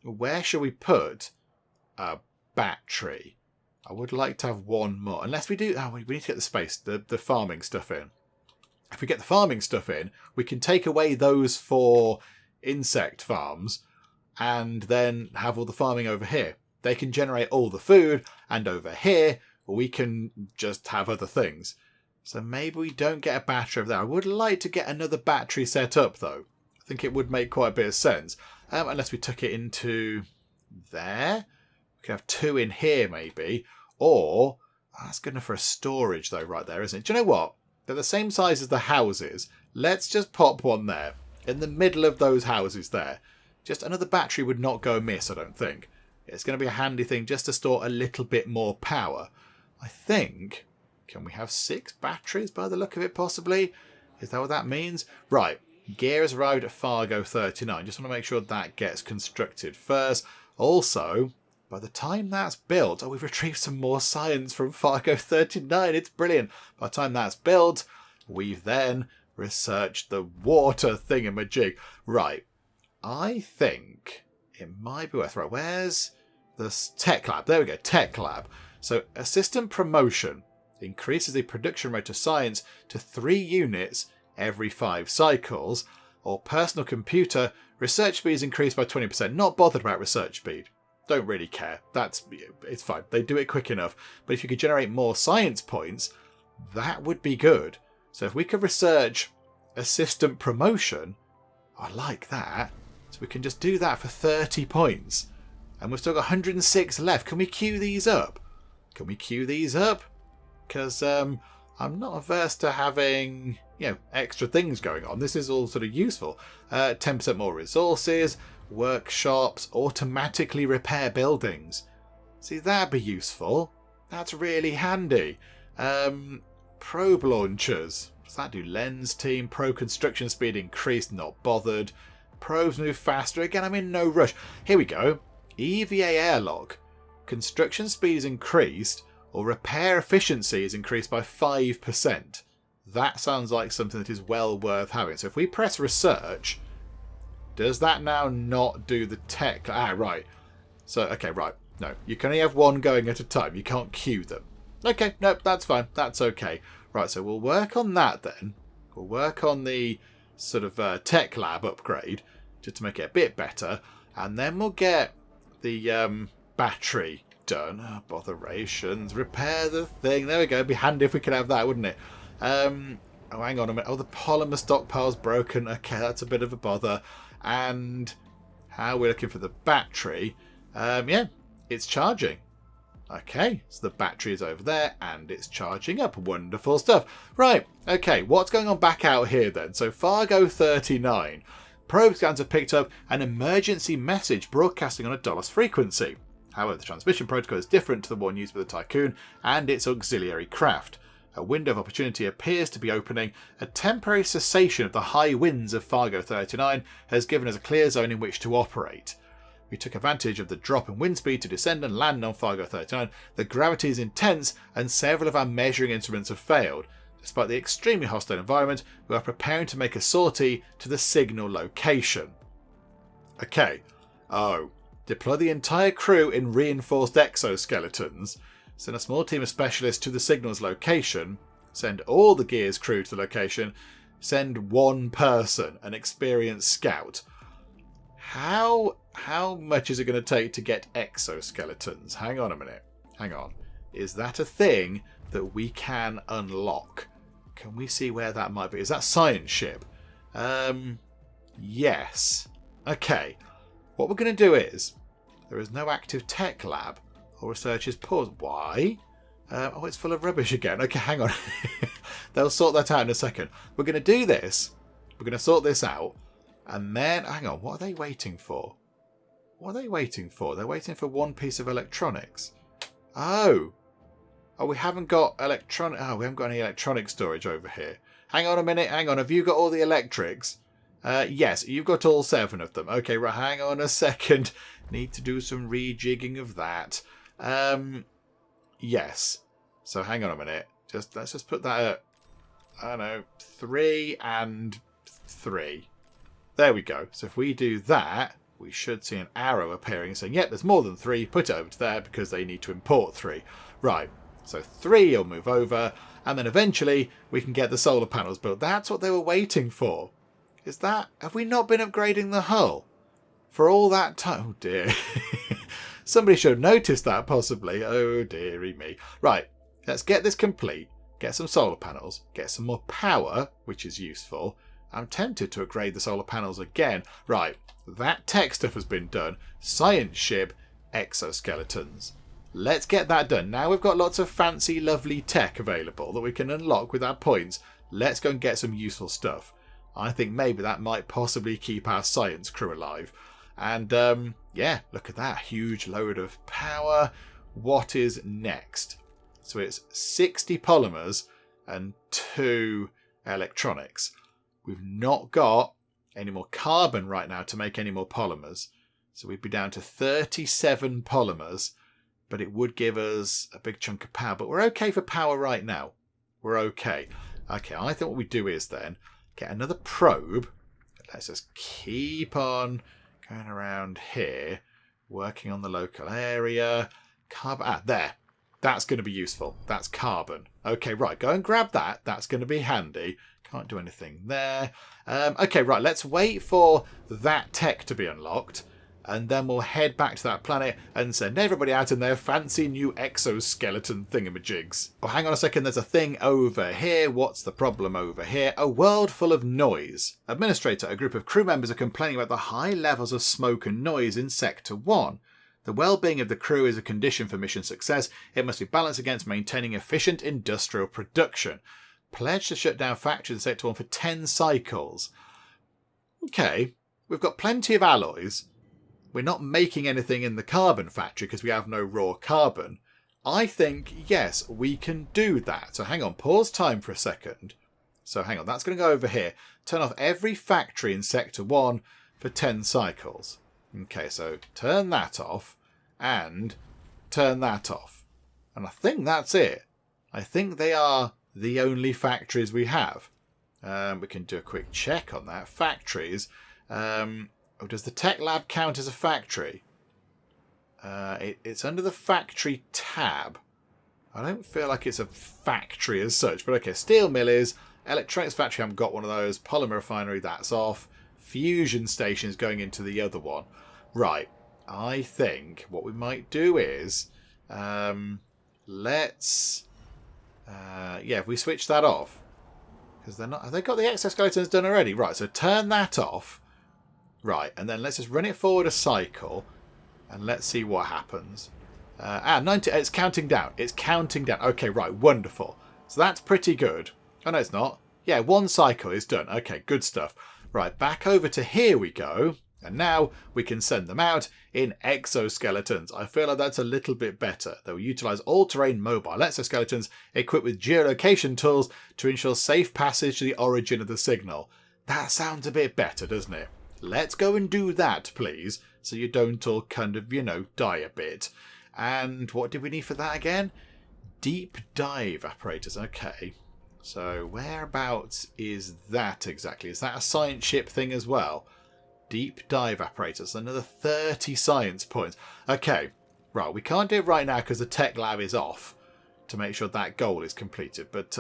Where shall we put a battery? I would like to have one more. Unless we do... Oh, we need to get the space, the farming stuff in. If we get the farming stuff in, we can take away those 4 insect farms and then have all the farming over here. They can generate all the food, and over here we can just have other things. So maybe we don't get a battery over there. I would like to get another battery set up, though. I think it would make quite a bit of sense. Unless we took it into there. We could have 2 in here, maybe. Or, that's good enough for a storage, though, right there, isn't it? Do you know what? They're the same size as the houses. Let's just pop one there. In the middle of those houses there. Just another battery would not go amiss, I don't think. It's going to be a handy thing just to store a little bit more power. I think... Can we have 6 batteries by the look of it, possibly? Is that what that means? Right. Gear has arrived at Fargo 39. Just want to make sure that gets constructed first. Also, by the time that's built... Oh, we've retrieved some more science from Fargo 39. It's brilliant. By the time that's built, we've then researched the water thingamajig. Right. I think it might be worth... Right, where's the tech lab? There we go, tech lab. So, assistant promotion increases the production rate of science to 3 units every 5 cycles, or personal computer research speed is increased by 20%. Not bothered about research speed. Don't really care. It's fine. They do it quick enough. But if you could generate more science points, that would be good. So if we could research assistant promotion, I like that. So we can just do that for 30 points. And we've still got 106 left. Can we queue these up? Because I'm not averse to having, extra things going on. This is all sort of useful. 10% more resources, workshops, automatically repair buildings. See, that'd be useful. That's really handy. Probe launchers. What's that do? Lens team, probe construction speed increased, not bothered. Probes move faster. Again, I'm in no rush. Here we go. EVA airlock. Construction speed is increased, or repair efficiency is increased by 5%. That sounds like something that is well worth having. So if we press research, does that now not do the tech? Right. So, okay, right. No, you can only have one going at a time. You can't queue them. Okay, no, that's fine. That's okay. Right, so we'll work on that then. We'll work on the sort of tech lab upgrade just to make it a bit better. And then we'll get the battery done. Oh, botherations. Repair the thing. There we go. It'd be handy if we could have that, wouldn't it? Oh, hang on a minute. Oh, the polymer stockpile's broken. Okay, that's a bit of a bother. And how we're looking for the battery. Yeah, it's charging. Okay, so the battery is over there and it's charging up. Wonderful stuff. Right, okay, what's going on back out here then? So Fargo 39. Probe scans have picked up an emergency message broadcasting on a Dulles frequency. However, the transmission protocol is different to the one used by the Tycoon and its auxiliary craft. A window of opportunity appears to be opening. A temporary cessation of the high winds of Fargo 39 has given us a clear zone in which to operate. We took advantage of the drop in wind speed to descend and land on Fargo 39. The gravity is intense and several of our measuring instruments have failed. Despite the extremely hostile environment, we are preparing to make a sortie to the signal location. Okay. Oh. Deploy the entire crew in reinforced exoskeletons. Send a small team of specialists to the signal's location. Send all the Gears crew to the location. Send one person, an experienced scout. How much is it going to take to get exoskeletons? Hang on a minute. Hang on. Is that a thing that we can unlock? Can we see where that might be? Is that science ship? Yes. Okay. What we're going to do is, there is no active tech lab, or research is paused. Why? Oh, it's full of rubbish again. Okay, hang on. They'll sort that out in a second. We're going to do this. We're going to sort this out. And then, hang on, what are they waiting for? What are they waiting for? They're waiting for one piece of electronics. Oh, we haven't got we haven't got any electronic storage over here. Hang on a minute. Hang on. Have you got all the electrics? Yes, you've got all 7 of them. Okay, right, hang on a second. Need to do some rejigging of that. Yes. So hang on a minute. Let's just put that at, I don't know, 3 and 3. There we go. So if we do that, we should see an arrow appearing saying, yep, there's more than 3. Put it over to there because they need to import 3. Right. So 3 will move over. And then eventually we can get the solar panels built. That's what they were waiting for. Is that... Have we not been upgrading the hull? For all that time... Oh, dear. Somebody should have noticed that, possibly. Oh, dearie me. Right. Let's get this complete. Get some solar panels. Get some more power, which is useful. I'm tempted to upgrade the solar panels again. Right. That tech stuff has been done. Science ship, exoskeletons. Let's get that done. Now we've got lots of fancy, lovely tech available that we can unlock with our points. Let's go and get some useful stuff. I think maybe that might possibly keep our science crew alive. And, yeah, look at that. Huge load of power. What is next? So it's 60 polymers and 2 electronics. We've not got any more carbon right now to make any more polymers. So we'd be down to 37 polymers. But it would give us a big chunk of power. But we're okay for power right now. We're okay. Okay, I think what we do is then get another probe. Let's just keep on going around here, working on the local area. Carbon. There. That's going to be useful. That's carbon. Okay, right. Go and grab that. That's going to be handy. Can't do anything there. Okay, right. Let's wait for that tech to be unlocked. And then we'll head back to that planet and send everybody out in their fancy new exoskeleton thingamajigs. Oh, hang on a second. There's a thing over here. What's the problem over here? A world full of noise. Administrator, a group of crew members are complaining about the high levels of smoke and noise in Sector 1. The well-being of the crew is a condition for mission success. It must be balanced against maintaining efficient industrial production. Pledge to shut down factories in Sector 1 for 10 cycles. Okay, we've got plenty of alloys. We're not making anything in the carbon factory because we have no raw carbon. I think, yes, we can do that. So hang on, pause time for a second. So hang on, that's going to go over here. Turn off every factory in Sector 1 for 10 cycles. Okay, so turn that off and turn that off. And I think that's it. I think they are the only factories we have. We can do a quick check on that. Factories. Does the tech lab count as a factory? It's under the factory tab. I don't feel like it's a factory as such, but okay. Steel mill is. Electronics factory, I haven't got one of those. Polymer refinery, that's off. Fusion stations going into the other one. Right. I think what we might do is let's if we switch that off, because they're not. Have they got the exoskeletons done already? Right. So turn that off. Right, and then let's just run it forward a cycle, and let's see what happens. 90. It's counting down. It's counting down. Okay, right, wonderful. So that's pretty good. Oh no, it's not. Yeah, 1 cycle is done. Okay, good stuff. Right, back over to here we go. And now we can send them out in exoskeletons. I feel like that's a little bit better. They will utilise all-terrain mobile exoskeletons equipped with geolocation tools to ensure safe passage to the origin of the signal. That sounds a bit better, doesn't it? Let's go and do that, please, so you don't all kind of, die a bit. And what did we need for that again? Deep dive apparatus. Okay. So whereabouts is that exactly? Is that a science ship thing as well? Deep dive apparatus. Another 30 science points. Okay. Right. We can't do it right now because the tech lab is off to make sure that goal is completed. But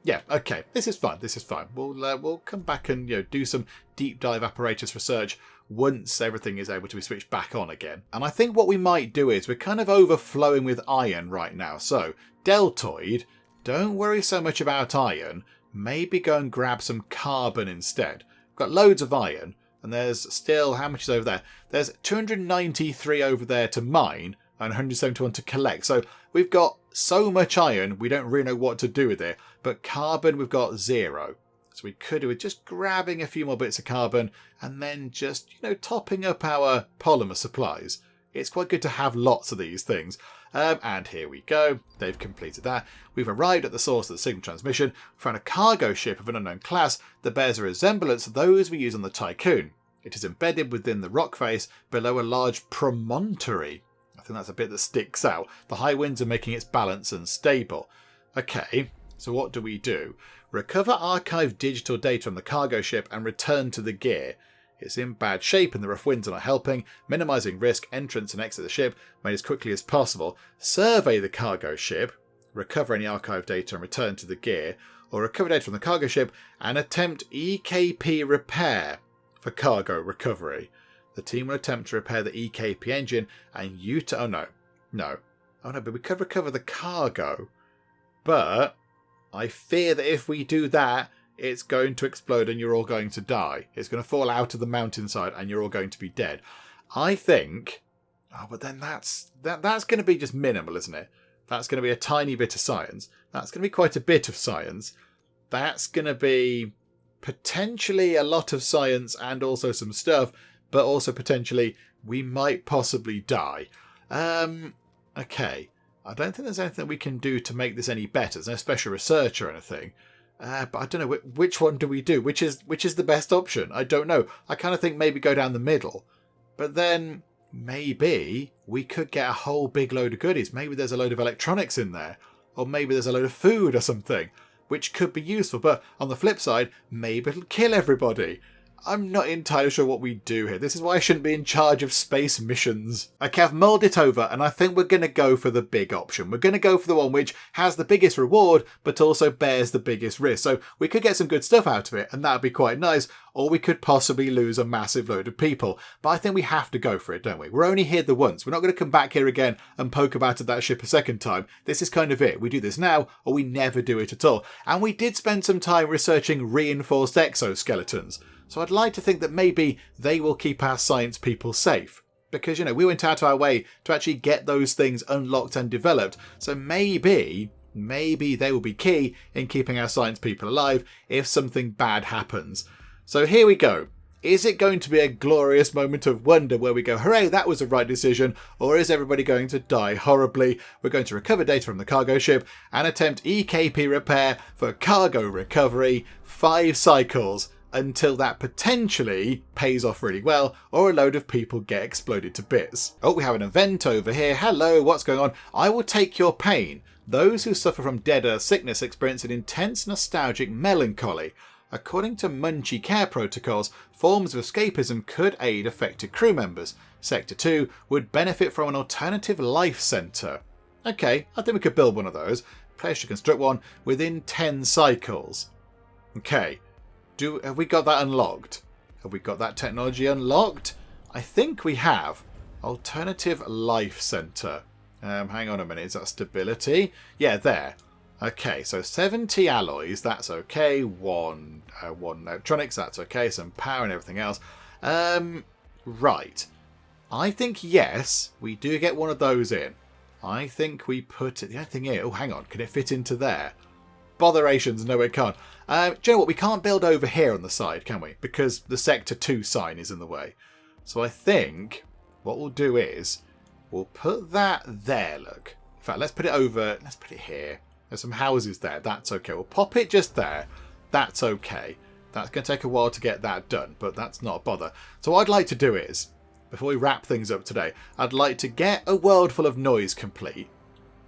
yeah. Okay. This is fine. This is fine. We'll come back and do some deep dive apparatus research once everything is able to be switched back on again. And I think what we might do is we're kind of overflowing with iron right now. So Deltoid, don't worry so much about iron. Maybe go and grab some carbon instead. We've got loads of iron, and there's still, how much is over there? There's 293 over there to mine and 171 to collect. So we've got so much iron, we don't really know what to do with it. But carbon, we've got 0. So we could do with just grabbing a few more bits of carbon and then just, topping up our polymer supplies. It's quite good to have lots of these things. And here we go. They've completed that. We've arrived at the source of the signal transmission. Found a cargo ship of an unknown class that bears a resemblance to those we use on the Tycoon. It is embedded within the rock face below a large promontory. I think that's a bit that sticks out. The high winds are making its balance unstable. Okay, so what do we do? Recover archived digital data on the cargo ship and return to the gear. It's in bad shape and the rough winds are not helping. Minimising risk, entrance and exit the ship made as quickly as possible. Survey the cargo ship, recover any archive data and return to the gear, or recover data from the cargo ship and attempt EKP repair for cargo recovery. The team will attempt to repair the EKP engine and Oh no, but we could recover the cargo. But I fear that if we do that, it's going to explode and you're all going to die. It's going to fall out of the mountainside and you're all going to be dead. I think... but then that's going to be just minimal, isn't it? That's going to be a tiny bit of science. That's going to be quite a bit of science. That's going to be potentially a lot of science and also some stuff, but also potentially we might possibly die. Okay. I don't think there's anything we can do to make this any better. There's no special research or anything. But I don't know, which one do we do? Which is the best option? I don't know. I kind of think maybe go down the middle. But then maybe we could get a whole big load of goodies. Maybe there's a load of electronics in there. Or maybe there's a load of food or something, which could be useful. But on the flip side, maybe it'll kill everybody. I'm not entirely sure what we do here. This is why I shouldn't be in charge of space missions. Okay, I've mulled it over and I think we're going to go for the big option. We're going to go for the one which has the biggest reward but also bears the biggest risk. So we could get some good stuff out of it and that would be quite nice, or we could possibly lose a massive load of people. But I think we have to go for it, don't we? We're only here the once. We're not going to come back here again and poke about at that ship a second time. This is kind of it. We do this now or we never do it at all. And we did spend some time researching reinforced exoskeletons. So I'd like to think that maybe they will keep our science people safe. Because, we went out of our way to actually get those things unlocked and developed. So maybe they will be key in keeping our science people alive if something bad happens. So here we go. Is it going to be a glorious moment of wonder where we go, hooray, that was the right decision? Or is everybody going to die horribly? We're going to recover data from the cargo ship and attempt EKP repair for cargo recovery 5 cycles. Until that potentially pays off really well, or a load of people get exploded to bits. Oh, we have an event over here. Hello, what's going on? I will take your pain. Those who suffer from dead earth sickness experience an intense nostalgic melancholy. According to Munchie care protocols, forms of escapism could aid affected crew members. Sector 2 would benefit from an alternative life centre. Okay, I think we could build one of those. Players should construct one within 10 cycles. Okay. Have we got that unlocked? Have we got that technology unlocked? I think we have. Alternative life centre. Hang on a minute. Is that stability? Yeah, there. Okay, so 70 alloys. That's okay. One electronics. That's okay. Some power and everything else. Right. I think, yes, we do get one of those in. I think we put it... The only thing is... Oh, hang on. Can it fit into there? Botherations. No, it can't. Do you know what? We can't build over here on the side, can we? Because the Sector 2 sign is in the way. So I think what we'll do is we'll put that there, look. In fact, let's put it over, let's put it here. There's some houses there, that's okay. We'll pop it just there, that's okay. That's going to take a while to get that done, but that's not a bother. So what I'd like to do is, before we wrap things up today, I'd like to get a world full of noise complete.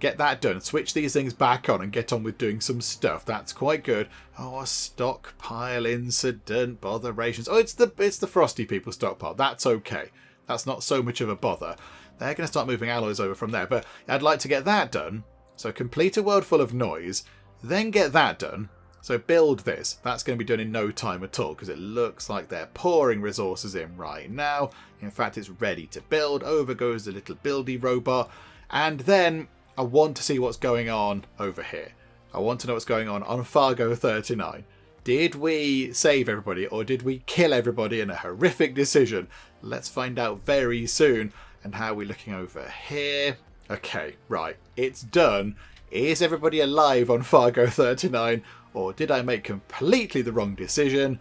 Get that done, switch these things back on and get on with doing some stuff. That's quite good. Oh, a stockpile incident, botherations. Oh, it's the frosty people stockpile. That's okay. That's not so much of a bother. They're going to start moving alloys over from there, but I'd like to get that done. So complete a world full of noise, then get that done. So build this. That's going to be done in no time at all because it looks like they're pouring resources in right now. In fact, it's ready to build. Over goes the little buildy robot. And then I want to see what's going on over here. I want to know what's going on Fargo 39. Did we save everybody or did we kill everybody in a horrific decision? Let's find out very soon. And how are we looking over here? Okay, right. It's done. Is everybody alive on Fargo 39? Or did I make completely the wrong decision?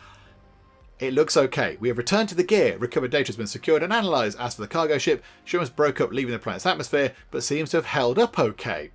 It looks okay. We have returned to the gear. Recovered data has been secured and analysed. As for the cargo ship, she almost broke up leaving the planet's atmosphere, but seems to have held up okay.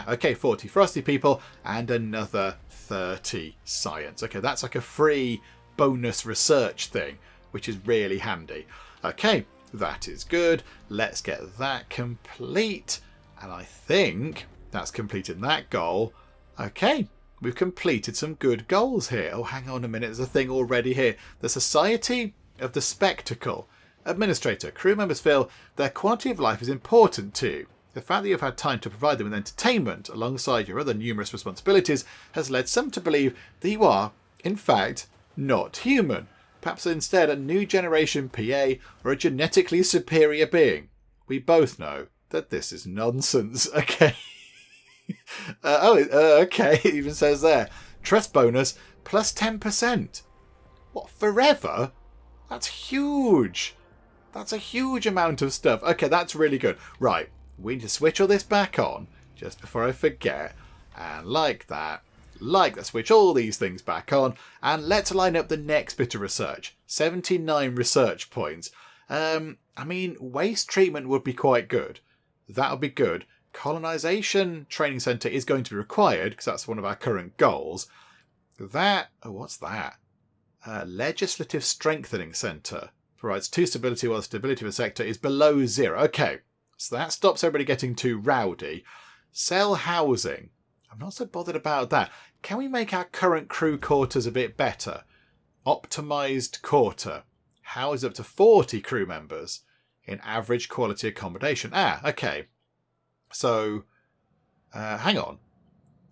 Okay, 40 frosty people and another 30 science. Okay, that's like a free bonus research thing, which is really handy. Okay, that is good. Let's get that complete. And I think that's completed that goal. Okay. We've completed some good goals here. Oh, hang on a minute. There's a thing already here. The Society of the Spectacle. Administrator. Crew members feel their quality of life is important to you. The fact that you've had time to provide them with entertainment alongside your other numerous responsibilities has led some to believe that you are, in fact, not human. Perhaps instead a new generation PA or a genetically superior being. We both know that this is nonsense. Okay. Okay, it even says there. Trust bonus plus 10%. What, forever? That's huge. That's a huge amount of stuff. Okay, that's really good. Right, we need to switch all this back on just before I forget. And like that, switch all these things back on. And let's line up the next bit of research. 79 research points. I mean, waste treatment would be quite good. That would be good. Colonization training centre is going to be required because that's one of our current goals. What's that? Legislative strengthening centre provides 2 stability while the stability of the sector is below 0. Okay, so that stops everybody getting too rowdy. Sell housing. I'm not so bothered about that. Can we make our current crew quarters a bit better? Optimised quarter. House up to 40 crew members in average quality accommodation. Okay. So, hang on.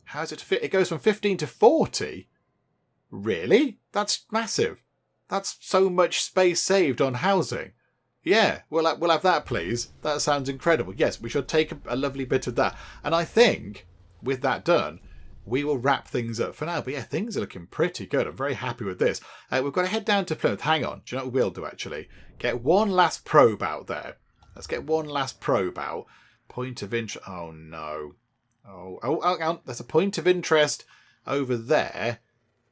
How is it to fit? It goes from 15 to 40? Really? That's massive. That's so much space saved on housing. Yeah, we'll have that, please. That sounds incredible. Yes, we should take a lovely bit of that. And I think, with that done, we will wrap things up for now. But yeah, things are looking pretty good. I'm very happy with this. We've got to head down to Plymouth. Hang on. Do you know what we'll do, actually? Get one last probe out there. Let's get one last probe out. Point of interest. Oh, no. Oh, there's a point of interest over there.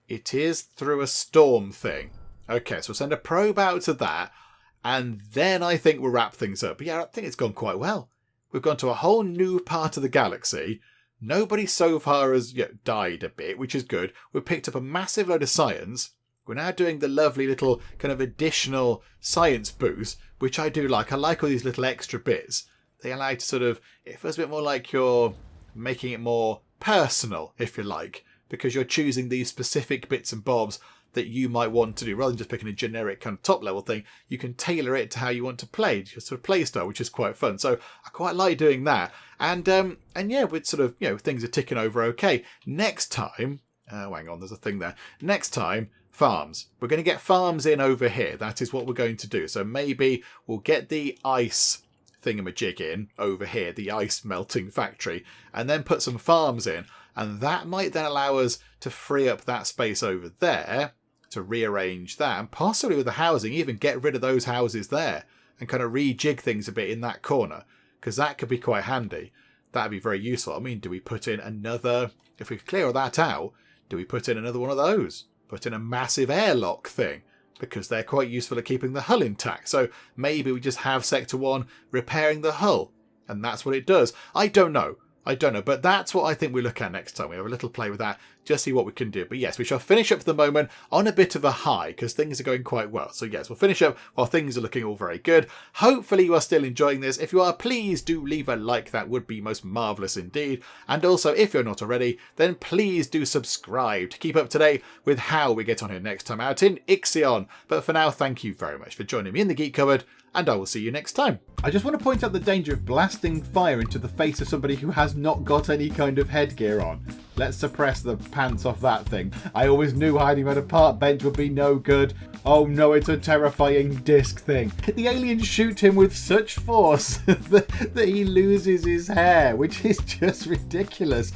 It is through a storm thing. Okay, so we'll send a probe out to that. And then I think we'll wrap things up. But yeah, I think it's gone quite well. We've gone to a whole new part of the galaxy. Nobody so far has died a bit, which is good. We've picked up a massive load of science. We're now doing the lovely little kind of additional science boost, which I do like. I like all these little extra bits. They allow you to sort of, it feels a bit more like you're making it more personal, if you like, because you're choosing these specific bits and bobs that you might want to do. Rather than just picking a generic kind of top level thing, you can tailor it to how you want to play, your sort of play style, which is quite fun. So I quite like doing that. And yeah, with sort of, things are ticking over okay. Next time, hang on, there's a thing there. Next time, farms. We're going to get farms in over here. That is what we're going to do. So maybe we'll get the ice thingamajig in over here, the ice melting factory, and then put some farms in. And that might then allow us to free up that space over there, to rearrange that, and possibly with the housing, even get rid of those houses there and kind of rejig things a bit in that corner, because that could be quite handy. That'd be very useful. I mean, do we put in another, if we clear that out, do we put in another one of those? Put in a massive airlock thing. because they're quite useful at keeping the hull intact. So maybe we just have Sector 1 repairing the hull, and that's what it does. I don't know, but that's what I think we look at next time. We have a little play with that, just see what we can do. But yes, we shall finish up for the moment on a bit of a high, because things are going quite well. So yes, we'll finish up while things are looking all very good. Hopefully you are still enjoying this. If you are, please do leave a like. That would be most marvellous indeed. And also, if you're not already, then please do subscribe to keep up to date with how we get on here next time out in IXION. But for now, thank you very much for joining me in the Geek Cupboard, and I will see you next time. I just want to point out the danger of blasting fire into the face of somebody who has not got any kind of headgear on. Let's suppress the pants off that thing. I always knew hiding behind a park bench would be no good. Oh no, it's a terrifying disc thing. The aliens shoot him with such force that he loses his hair, which is just ridiculous.